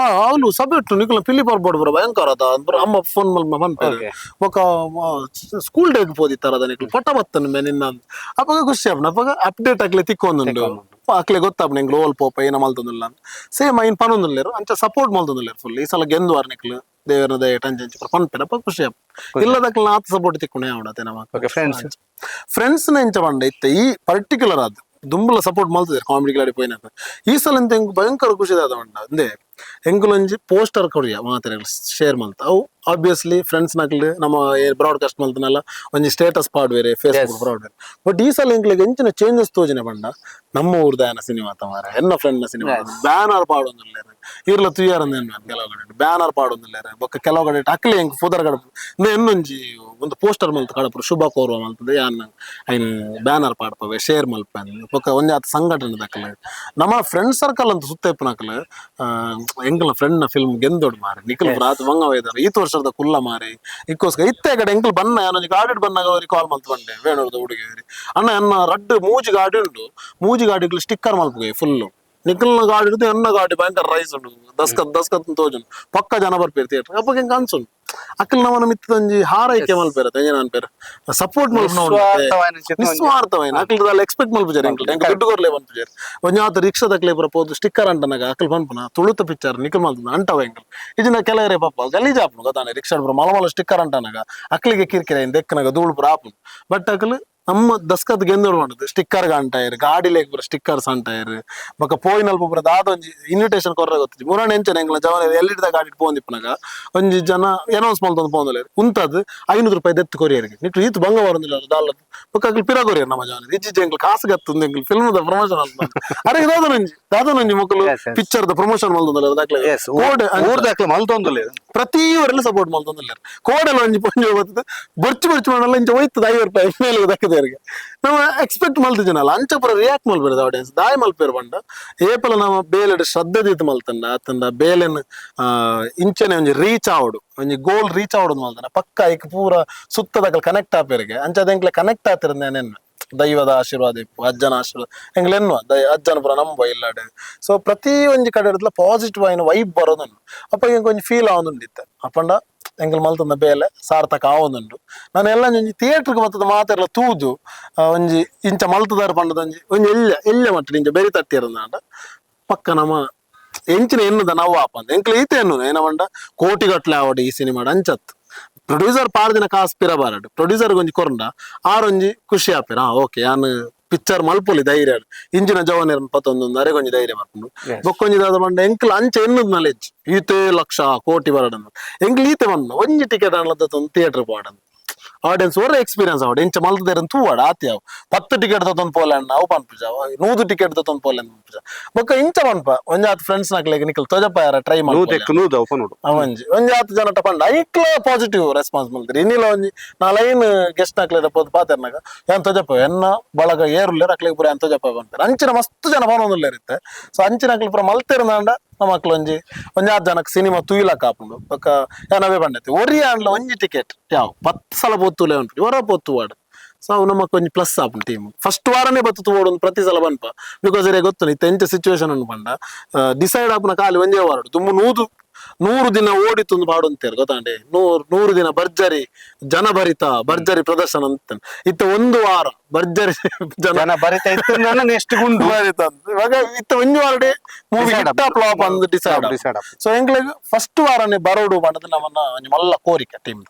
ಅವಳು ಸಬ್ಜೆಕ್ಟ್ ನಿಕ್ಲ ಪಿಲಿ ಪರ್ಬೋಡ್ ಪುರ ಭಯಂಕರ ಅದ ಅಮ್ಮ ಫೋನ್ ಮಲ್ಪ ಪನ್ಪೇರು ఒక ಸ್ಕೂಲ್ ಡೇಗೆ ಪೋದಿತ್ತಾರ ಅದ ನಿಕ್ಲು ಪಟ ಬತ್ತನ ನಿನ್ನ ಅಪ್ಪಗ ಖುಷಿ ಅಪ್ಪನ ಅಪ್ಪಗ ಅಪ್ಡೇಟ್ ಆಗ್ಲಿ ತಿಕ್ಕೊಂದುಂಡು ಅಕ್ಲೆ ಗೊತ್ತಾಪ ನಿಂಗ್ಲು ಓಲ್ ಪೋಪ ಏನ ಮಲ್ತೊಂದಿಲ್ಲ ಸೇಮ್ ಐನ್ ಪನೊಂದುಲ್ಲೇರು ಅಂಚ ಸಪೋರ್ಟ್ ಮಲ್ತೊಂದಿಲ್ಲೇರು ಫುಲ್ ಈ ಸಲ ಗೆಂದುವಾರ ನಿಕ್ಲು ದೇವರ ದಯ ಟಂಚಂಚ ಪನ್ಪೇರ ಅಪ್ಪ ಖುಷಿ ಅಪ್ಪ ಇಲ್ಲದಕ್ಲ ಆತ ಸಪೋರ್ಟ್ ತಿಕ್ಕೊಂಡೆ ಅವಡತೆ ನಮ್ಮ ಫ್ರೆಂಡ್ಸ್ ಎಂಚ ಬಂಡ ಇತ್ತ ಈ ಪರ್ಟಿಕ್ಯುಲರ್ ಆದ್ ದುಂಬಲ ಸಪೋರ್ಟ್ ಮಲ್ತದೆ ಕಾಮಿಡಿ ಗಾಡಿ ಪೋಯಿನ ಈ ಸಲ ಎಂತ ಭಯಂಕರ ಖುಷಿ ಅದ ಬಂಡ ಅಂದೆ ಎಂಕುಲೊಂಜಿ ಪೋಸ್ಟರ್ ಕೊಡಿಯ ಮಾತ್ರ ಶೇರ್ ಮಲ್ತ ಅವು ಆಬ್ವಿಯಸ್ಲಿ ಫ್ರೆಂಡ್ಸ್ ನಕ್ಲು ನಮ್ಮ ಬ್ರಾಡ್ಕಾಸ್ಟ್ ಮಲ್ತನಲ್ಲ ಒಂಜಿ ಸ್ಟೇಟಸ್ ಪಾಡ್ವೇರೆ ಫೇಸ್ಬುಕ್ ಪಾಡ್ವೇರೆ ಬಟ್ ಈ ಸಲ ಎಂಕ್ಲಿಗೆ ಎಂಚಿನ ಚೇಂಜಸ್ ತೋಜನೆ ಬಂಡ ನಮ್ಮ ಊರ್ದಾಯನ ಸಿನಿಮಾ ತಮಾರ ಎನ್ನ ಫ್ರೆಂಡ್ ಸಿನಿಮಾ ಬ್ಯಾನರ್ ಪಾಡೊಂದುಲ್ಲೇರೆ ಇರ್ಲ ತುಯ್ಯಾರಂದ ಕೆಲವು ಕಡೆ ಬ್ಯಾನರ್ ಪಾಡೊಂದುಲ್ಲೇರೆ ಬೊಕ್ಕ ಕೆಲವು ಕಡೆ ಅಕ್ಲಿ ಎಂಕ್ ಫುದರ್ ಕಡಪು ಎನ್ನೊಂಜಿ ಒಂದು ಪೋಸ್ಟರ್ ಮಲ್ತ ಕಡಪುರು ಶುಭ ಕೋರುವ ಮಲ್ತದೆ ಯಾನ್ ಐನ್ ಬ್ಯಾನರ್ ಪಾಡ್ಪವೆ ಶೇರ್ ಮಲ್ಪೆ ಬೊಕ್ಕ ಒಂಜಿ ಆತ ಸಂಘಟನೆ ದಕ್ಕಲೆ ನಮ್ಮ ಫ್ರೆಂಡ್ ಸರ್ಕಲ್ ಅಂತ ಸುತ್ತ ಇಪ್ಪನಕ್ಲೆ ಎಂಕಲ್ನ ಫ್ರೆಂಡ್ ನ ಫಿಲ್ಮ್ ಗೆಂದೋಡು ಮಾರಿ ನಿಖಲ್ ರಾತ್ ಮಂಗ ಒಯ್ದಾರ ಈತ ವರ್ಷದ ಕುಲ್ಲ ಮಾರಿ ಇಕ್ಕೋಸ್ಕರ ಇತ್ತೆ ಕಡೆ ಎಂಕಲ್ ಬನ್ನ ಏನೊಂಜಿ ಗಾಡಿ ಬನ್ನಾಗ ಅವ್ರಿಗೆ ಕಾಲ್ ಮಲ್ತ್ ಬಂಡೆ ಬೇಣೂರದ ಹುಡುಗಿಯರಿ ಅಣ್ಣ ಎನ್ನ ರಡ್ಡು ಮೂಜಿ ಗಾಡಿ ಉಂಟು ಮೂಜಿ ಗಾಡಿಗಳು ಸ್ಟಿಕ್ಕರ್ ಮಲ್ಪುಗೆ ಫುಲ್ಲು ನಿಖಲ್ನ ಗಾಡಿ ಇರುತ್ತೆ ಎನ್ನ ಗಾಡಿ ಭಯಂಕರ ರೈಸ್ ಉಂಟು ದಸ್ಕತ್ ತೋಜನ್ ಪಕ್ಕ ಜನ ಬರ್ಪೇರು ಥಿಯೇಟರ್ ಅಪ್ಪ ಹೆಂಗೆ ಅನ್ಸುಂಡು ಅಕ್ಕಲ್ ನಮ್ಮನ ಮಿತ್ತಂಜಿ ಹಾರೈಕೆ ಮಲ್ಪೇರತ್ತೆ ಎಂಜ ನಾನು ಪೇರು ಸಪೋರ್ಟ್ ನಿಸ್ವಾರ್ಥವಾಯಿನ ಅಕ್ಕಲ್ ಎಕ್ಸ್ಪೆಕ್ಟ್ ಮಲ್ಪುಜಾರ ಎಂಕಲ್ ಎಂಕ ದುಡ್ಡು ಕೊರ್ಲೆ ಬಂದ್ಪುಜಾರ ಒಂಜಾತ ರಿಕ್ಷಾ ತಕ್ಲೆ ಬರಪೋದು ಸ್ಟಿಕ್ಕರ್ ಅಂಟನಾಗ ಅಕ್ಕಲ್ ಬಂದ್ಪುನ ತುಳುತ ಪಿಕ್ಚರ್ ನಿಖಲ್ ಮಲ್ತನ ಅಂಟವ ಎಂಕಲ್ ಇದನ್ನ ಕೆಲವರೇ ಪಾಪ ಗಲೀಜಾಪ್ನು ಗೊತ್ತಾನೆ ರಿಕ್ಷಾ ಬರ ಮಲಮಲ ಸ್ಟಿಕ್ಕರ್ ಅಂಟನಾಗ ಅಕ್ಕಲಿಗೆ ಕಿರಿಕಿರ ದೆಕ್ಕನಾಗ ಧೂಳು ಪುರ ಆಪುನು ಬಟ್ ಅಕ್ಕಲ್ ನಮ್ಮ ದಸ್ಕತ್ ಗೆಂದೋಡು ಮಾಡುದು ಸ್ಟಿಕ್ಕರ್ ಅಂಟಾಯರು ಗಾಡಿ ಲೇಕ್ ಬರ ಸ್ಟಿಕ್ಕರ್ಸ್ ಅಂಟಾಯರು ಬೊಕ್ಕ ಪೋಯಿನಲ್ಪ ಬರ ದಾದೊಂಜಿ ಇನ್ವಿಟೇಷನ್ ಕೊರ್ರೆ ಗೊತ್ತಿಜಿ ಮುರಾಣ ಎಂಚನೆ ಎಂಗ್ಲ ಜವನ ಎಲ್ಲಿಡ್ದ ಗಾಡಿ ಪೋಂದಿಪ್ಪನಾಗ ಒಂಜಿ ಜನ ಅನೌನ್ಸ್ ಮಲ್ತೊಂದು ಪೋಂದಲೇರು ಉಂತದ್ 500 ರೂಪಾಯಿ ದೆತ್ತು ಕೊರಿಯರ್ಗೆ ನಿಟ್ಟು ಈತು ಬಂಗ ಬರೋದಿಲ್ಲ ಡಾಲರ್ ಬೊಕ್ಕ ಅಕ್ಲಿ ಪಿರ ಕೊರಿಯರ್ ನಮ್ಮ ಜವನ ಇಜ್ಜಿ ಎಂಗ್ಲ ಕಾಸು ಗತ್ತುಂದು ಎಂಗ್ಲ ಫಿಲ್ಮ್ ದ ಪ್ರಮೋಷನ್ ಅಂತ ಅರೆ ದಾದನೊಂಜಿ ಮಕ್ಕಳು ಪಿಕ್ಚರ್ ದ ಪ್ರಮೋಷನ್ ಮಲ್ತೊಂದಲ್ಲ ದಾಖಲೆ ಕೋಡ್ ಊರ್ದಾಕ್ಲೆ ಮಲ್ತೊಂದುಲ್ಲೆ ಪ್ರತಿ ಊರಲ್ಲಿ ಸಪೋರ್ಟ್ ಮಲ್ತೊಂದಿಲ್ಲ ಕೋಡೆಲ್ಲ ಒಂಜಿ ಪೊಂಜಿ ಬರ್ತದೆ ಬರ್ಚು ಮಾಡಲ್ಲ ಇಂಚ ಹೋಯ್ತದ 50 ರೂಪಾಯಿ ಮೇಲೆ ದಕ್ಕದವ್ರಿಗೆ ನಾವು ಎಕ್ಸ್ಪೆಕ್ಟ್ ಮಲ್ತಿದ್ದೀನಲ್ಲ ಅಂಚ ಪುರ ರಿಯಾಕ್ಟ್ ಮಲ್ಪೇರದ ಆಡಿಯನ್ಸ್ ದಾಯ್ ಮಲ್ಪೇರು ಬಂಡ ಏಪಲ ನಮ್ಮ ಬೇಲೆಡ್ ಶ್ರದ್ಧೆ ದೀತು ಮಲ್ತಂಡ ಆತಂದ ಬೇಲೆನ್ ಇಂಚನೆ ಒಂಜಿ ರೀಚ್ ಆವಡು ಒಂಜಿ ಗೋಲ್ ರೀಚ್ ಆವಡು ಮಲ್ತಾನ ಪಕ್ಕ ಐಕ್ ಪೂರ ಸುತ್ತದಕ್ಕಲ್ ಕನೆಕ್ಟ್ ಆಪೇರಿಗೆ ಅಂಚದ ಕನೆಕ್ಟ್ ಆತಿರಂದ ನೆನ್ನೆ ದೈವದ ಆಶೀರ್ವಾದ ಇಪ್ಪು ಅಜ್ಜನ ಆಶೀರ್ವಾದ ಎಂಗ್ಲ ಎನ್ನುವ ಅಜ್ಜನ ಪುರ ನಂಬ ಇಲ್ಲಾಡೆ ಸೊ ಪ್ರತಿ ಒಂಜಿ ಕಡೆ ಇಡತ್ಲ ಪಾಸಿಟಿವ್ ಆಯ್ನ ವೈಬ್ ಬರೋದನ್ನು ಅಪ್ಪ ಹಿಂಗೆ ಕೊಂಚ ಫೀಲ್ ಆವೊಂದುಂಡಿತ್ತೆ ಅಪ್ಪಂಡ ಎಂಕಲ್ ಮಲ್ತಂದ ಬೇಲೆ ಸಾರ್ಥಕ ಆವೊಂದುಂಡು ನಾನು ಎಲ್ಲ ಒಂಜಿ ಥಿಯೇಟ್ರಿಗೆ ಬರ್ತದ ಮಾತೆಲ್ಲ ತೂದು ಒಂಜಿ ಇಂಚ ಮಲ್ತದಾರ ಪಂಡದೊಂಜಿ ಒಂಜಿ ಎಲ್ಯ ಮಟ್ಟ ಇಂಚ ಬೆರಿ ತಟ್ಟಿರಂದ ಪಕ್ಕ ನಮ್ಮ ಎಂಚಿನ ಎನ್ನುದ ನಾವು ಆಪ ಅಂತ ಎಂಕ್ಲ ಈತ ಎನ್ನು ಏನವಂಡ ಕೋಟಿಗಟ್ಲೆ ಆವಡು ಈ ಸಿನಿಮಾಡ ಅಂಚತ್ ಪ್ರೊಡ್ಯೂಸರ್ ಪಾಡ್ದಿನ ಕಾಸು ಪಿರಬಾರಡು ಪ್ರೊಡ್ಯೂಸರ್ ಒಂಜಿ ಕೊರಂಡ ಆರೊಂಜಿ ಖುಷಿ ಆಪಿರ ಓಕೆ ಯಾನ್ ಪಿಕ್ಚರ್ ಮಲ್ಪೊಲಿ ಧೈರ್ಯ ಇಂಜಿನ ಜವನೇರ್ ಪತ್ತೊಂದೊಂದು ಅರೆಗೊಂಜಿ ಧೈರ್ಯ ಬರ್ಕೊಂಡು ಬೊಕ್ಕೊಂಜಿ ದಾದ ಬಂಡ ಎಂಕ್ಲ ಅಂಚೆ ಎನ್ನುದ್ ನಾಲೆಜ್ ಈತೆ ಲಕ್ಷ ಕೋಟಿ ಬರಡನ್ನು ಎಂಕ್ಲ ಈತೆ ಬಂದು ಒಂಜಿ ಟಿಕೆಟ್ ಅನ್ಲತ್ತೊಂದು ಥಿಯೇಟರ್ ಪಾಡನ್ನು ಆಡಿಯನ್ಸ್ ಒಳ್ಳೆ ಎಕ್ಸ್ಪೀರಿಯನ್ಸ್ ಆವಡು ಎಂಚ ಮಲ್ತದೇರ ತೂವಾಡ ಆತ್ಯಾವ 10 ಟಿಕೆಟ್ ತತ್ತೊಂದು ಪೋಲೆ ಅಣ್ಣ ಅವು ಪನ್ಪುಜ 100 ಟಿಕೆಟ್ ತತ್ತೊಂದು ಪೋಲೆ ಪನ್ಪುಜ ಬೊಕ್ಕ ಇಂಚ ಪನ್ಪ ಒಂಜಾತ್ ಫ್ರೆಂಡ್ಸ್ ನಾಕ್ಲೆಗ್ ನಿಖಲ್ ತೊಜಪ ಯಾರ ಟ್ರೈ ಮಾಡಿ ಒಂಜಿ ಒಂಜಾತ್ ಜನ ಪಂಡ ಐಕ್ಲ ಪಾಸಿಟಿವ್ ರೆಸ್ಪಾನ್ಸ್ ಮಲ್ತಿರಿ ಇನ್ನಿಲ್ಲ ಒಂಜಿ ನಾ ಲೈನ್ ಗೆಸ್ಟ್ ನಾಕ್ಲೆ ಪೋದು ಪಾತೆರ್ನಾಗ ಏನ್ ತೊಜಪ ಎನ್ನ ಬಳಗ ಏರುಲ್ಲೇರ್ ಅಕ್ಲೆಗ್ ಪುರ ಏನ್ ತೊಜಪ ಬಂತಾರೆ ಅಂಚಿನ ಮಸ್ತ್ ಜನ ಪನೊಂದುಲ್ಲೇರಿತ್ತೆ ಸೊ ಅಂಚಿನ ಪುರ ಮಲ್ತಿರಂದ ನಮ್ಮ ಮಕ್ಳು ಒಂಜಾತ್ ಜನಕ್ಕೆ ಸಿನಿಮಾ ತುಯ್ಲಕ್ ಹಾಕೊಂಡು ಬೊಕ್ಕ ಏನವೇ ಬಂಡೈತಿ ಒರಿಯ ಅಂಡ್ಲ ಒಂಜಿ ಟಿಕೆಟ್ ಯಾವ 10 ಸಲ ಪೊತ್ತುಲೆ ಉಂಟು ಹೊರ ಪೊತ್ತು ವಾಡು ಸೊ ಅವು ನಮಕ್ ಒಂಜಿ ಪ್ಲಸ್ ಆಪುಂಡು ಟೀಮ್ ಫಸ್ಟ್ ವಾರನೇ ಬತ್ತು ಓಡು ಪ್ರತಿ ಸಲ ಬನ್ಪ ಬಿಕಾಸ್ ಇರೇ ಗೊತ್ತು ಇತ್ತ ಎಂಚ ಸಿಚುವೇಶನ್ ಉಂಡು ಪಂಡ ಡಿಸೈಡ್ ಆಪುನ ಖಾಲಿ ಒಂಜೇ ವಾರಡು ತುಂಬ 100 ದಿನ ಓಡಿತೊಂದು ಪಾಡು ಅಂತಾರೆ ಗೊತ್ತಾಂಡೆ 100 ದಿನ ಜನಭರಿತ ಭರ್ಜರಿ ಪ್ರದರ್ಶನ ಅಂತ ಇತ್ತ ಒಂದು ವಾರ ಭರ್ಜರಿ ಜನ ಬರಿತಾ ಇತ್ತು ನೆಕ್ಸ್ಟ್ ಗುಂಡು ಭರಿತ ಇವಾಗ ಇತ್ತ ಒಂಜಿ ವಾರಡೆ ಮೂವಿ ಹಿಟ್ಟ ಫ್ಲಾಪ್ ಅಂದ್ ಡಿಸೈಡ್ ಸೊ ಎಂಕ್ಲೆಗ್ ಫಸ್ಟ್ ವಾರನೇ ಬರೋಡು ಪಂಡದ ನಮ್ಮನ್ನ ಒಂಜಿ ಮಲ್ಲ ಕೋರಿಕೆ ಟೀಮ್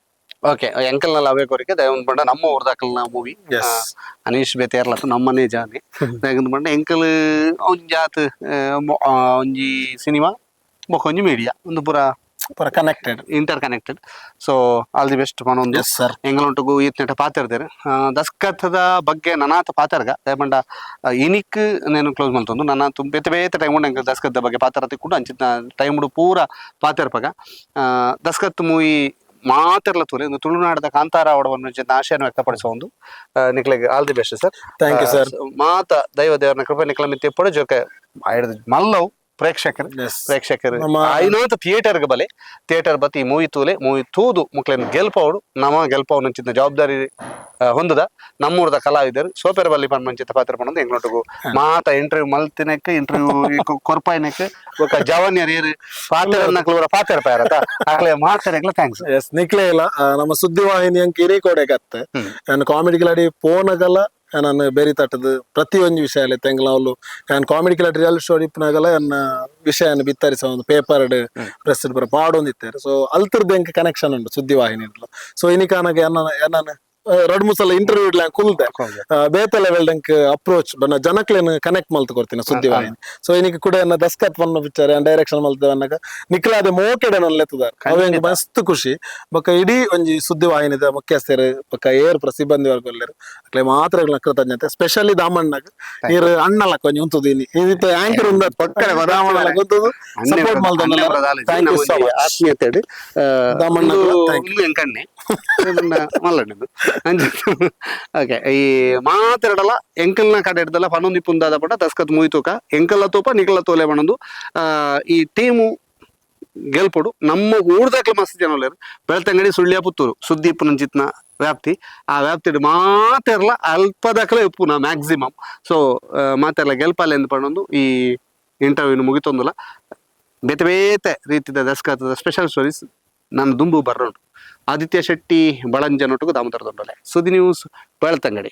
ಓಕೆ ಎಂಕಲ್ ನಲ್ಲಿ ಅವೇ ಕೋರಿಕೆ ದಯವಂತ ಪಂಡ ನಮ್ಮ ಊರ್ದಾಕಲ್ನ ಮೂವಿ ಅನೀಶ್ ಬೇತೇರ್ಲತ್ತು ನಮ್ಮನೆ ಜಾನೆ ದಯವಂತ ಪಂಡ ಎಂಕಲ್ ಒಂಜಾತ್ ಒಂಜಿ ಸಿನಿಮಾ ಬೊಕ ಒಂಜಿ ಮೀಡಿಯಾ ಒಂದು ಪೂರ connected interconnected so all the best ಪನೊಂದು ಎಂಗಳೊಂಟು ಈತ್ನೆಟ ಪಾತೆರ್ದೇರು ದಸ್ಕತ್ದ ಬಗ್ಗೆ ನನಾತ ಪಾತೆರ್ಗ ದಯಪಂಡ ಇನಿಕ್ ನೇನು ಕ್ಲೋಸ್ ಮಲ್ತೊಂದು ನನಾತು ಬೇತೆ ಬೇತೆ ಟೈಮ್ ಉಂಡು ಎಂಕಲ್ ದಸ್ಕತ್ದ ಬಗ್ಗೆ ಪಾತೆರ ತಿಕ್ಕೊಂಡು ಅಂಚಿನ ಟೈಮ್ ಪೂರ ಪಾತೆರ್ಪಗ ದಸ್ಕತ್ ಮೂವಿ ಮಾತೆರ್ಲ ತೂಲೆ ಒಂದು ತುಳುನಾಡದ ಕಾಂತಾರ ಅವಡವನ್ನು ಆಶಯನ್ನು ವ್ಯಕ್ತಪಡಿಸುವ ಒಂದು ನಿಕ್ಲೆಗ್ all the best sir thank you sir ಮಾತ ದೈವ ದೇವರನ ಕೃಪೆ ನಿಕ್ಲ ಮಿತ್ತಿ ಪಡ ಜೋಕೆ ಮಲ್ಲವು ಪ್ರೇಕ್ಷಕರು ಐನೋತ ಥಿಯೇಟರ್ ಬಲೆ ಥಿಯೇಟರ್ ಬತ್ತಿ ಮೂವಿ ತೂಲೆ ಮೂವಿ ತೂದು ಮುಕ್ಲೇನ್ ಗೆಲ್ಪವಡು ನಮ ಗೆಲ್ಪವ್ ನಂಚಿನ ಜವಾಬ್ದಾರಿ ಹೊಂದದ ನಮ್ಮೂರದ ಕಲಾವಿದರು ಸೋಪೆರ ಬಲ್ಲಿ ಪನ್ ಮಂಚಿತ ಪಾತ್ರ ಪಣ್ಣದು ಎಂಗ್ನೊಟ್ಟಿಗೂ ಮಾತ ಇಂಟರ್ವ್ಯೂ ಮಲ್ತಿನಕ್ ಇಂಟರ್ವ್ಯೂ ಕೊರ್ಪಾಯಿನಕ್ ఒక ಜವನ್ಯರ್ ಏರು ಪಾತ್ರ ಪಾತ್ರ ಪಾರತ ಆಗ್ಲೇ ಮಾಡ್ತಾರೆ ಥ್ಯಾಂಕ್ಸ್ ಎಸ್ ನಿಕ್ಲೇ ಇಲ್ಲ ನಮ್ಮ ಸುದ್ದಿವಾಹಿನಿ ಅಂಕ ಹಿರೇಕೋಡೆ ಕತ್ತೆ ನಾನು ಕಾಮಿಡಿ ಕಿಲಾಡಿ ಪೋನಗಲ ನಾನು ಬೇರೆ ತಟ್ಟದು ಪ್ರತಿ ಒಂದು ವಿಷಯ ತೆಂಗ್ಲವಲು ನಾನು ಕಾಮಿಡಿ ಕಿಲಾಡಿ ರಿಯಾಲಿಟಿ ಶೋ ಇಪ್ಪನಾಗಲ್ಲ ನನ್ನ ವಿಷಯನ ಬಿತ್ತರಿಸ ಒಂದು ಪೇಪರ್ ಪ್ರೆಸ್ ಪಾಡೊಂದಿತ್ತಾರೆ ಸೊ ಅಲ್ತಿರ್ದ ಎಂಕ ಕನೆಕ್ಷನ್ ಉಂಟು ಸುದ್ದಿವಾಹಿನಿ ಸೊ ಇನಿಕಾನಾಗ ನಾನು ಎರಡು ಮೂರು ಸಲ ಇಂಟರ್ವ್ಯೂ ಕುಲ್ದೆ ಬೇತೆ ಲೆವೆಲ್ ಅಪ್ರೋಚ್ ಬನ್ನ ಜನಕ್ಲೇನು ಕನೆಕ್ಟ್ ಮಲ್ತು ಕೊಡ್ತೀನಿ ಸುದ್ದಿವಾಹಿನಿ ಸೊ ಇನಿಗೆ ಕೂಡ ದಸ್ಕತ್ ಪನ್ನ ಪಿಕ್ಚರ್ ಡೈರೆಕ್ಷನ್ ಮಲ್ತವನ್ನಾಗ ನಿಖಲಾದ ಮೋಕೆಡೆ ನಲ್ಲೆತ್ತದಾರ ಅವಂಗೆ ಮಸ್ತ್ ಖುಷಿ ಬೊಕ್ಕ ಇಡೀ ಒಂಜಿ ಸುದ್ದಿವಾಹಿನಿದ ಮುಖ್ಯಸ್ಥರು ಬೊಕ್ಕ ಏರ್ ಸಿಬ್ಬಂದಿ ವರ್ಗಲ್ಲರು ಅಕ್ಲೆ ಮಾತ್ರ ಕೃತಜ್ಞತೆ ಸ್ಪೆಷಲಿ ದಾಮಣ್ಣಗ ನೀರು ಅಣ್ಣಲ ಕೊಂಚ ಉಂತುದೀನಿ ಇದು ಆಂಕರ್ ಉಂದ ದಾಮಣ್ಣಲ ಗೊತ್ತದು ಸಪೋರ್ಟ್ ಮಲ್ತಂದಲ್ಲ ಥ್ಯಾಂಕ್ ಯು ಸೋ ಮಚ್ ಆತ್ಮೀಯತೆ ದಾಮಣ್ಣ ಎಂಕಣ್ಣೆ ಮಲ್ಲಣ್ಣದು ಓಕೆ ಈ ಮಾತಾಡಲ್ಲ ಎಂಕಲ್ನ ಕಡೆ ಹಿಡ್ದಲ್ಲ ಪನ್ನೊಂದು ಪುಂದಾದ ಪಟ ದಸ್ಕತ್ ಮುಯ್ತುಕ ಎಂಕಲ್ಲ ತೋಪ ನಿಕಲ ತೋಲೆ ಬಣ್ಣದು ಈ ಟೀಮು ಗೆಲ್ಪಡು ನಮ್ಮ ಊರ್ದಾಕ್ಲೆ ಮಸ್ತ್ ಜನ ಒಳ್ಳೆಯರು ಬೆಳ್ತಂಗಡಿ ಸುಳ್ಯ ಪುತ್ತೂರು ಸುದ್ದಿ ಪುನಂಚಿತ್ನ ವ್ಯಾಪ್ತಿ ಆ ವ್ಯಾಪ್ತಿ ಮಾತೆರ್ಲ ಅಲ್ಪದಾಕಲೇ ಉಪ್ಪುನ ಮ್ಯಾಕ್ಸಿಮಮ್ ಸೊ ಮಾತೆರ್ಲ ಗೆಲ್ಪಲ್ಲ ಎಂದು ಪಣ್ಣೊಂದು ಈ ಇಂಟರ್ವ್ಯೂನು ಮುಗಿತೊಂದುಲ್ಲ ಬೇತೆ ಬೇತೆ ರೀತಿಯ ದಸ್ಕತದ ಸ್ಪೆಷಲ್ ಸ್ಟೋರೀಸ್ ನನ್ನ ದುಂಬು ಬರ್ರೋಡು ಆದಿತ್ಯ ಶೆಟ್ಟಿ ಬಳಂಜನೊಟ್ಟಿಗೂ ದಾಮೋದರ ದೊಡ್ಡಲೆ ಸುದ್ದಿ ನ್ಯೂಸ್ ಬೆಳ್ತಂಗಡಿ.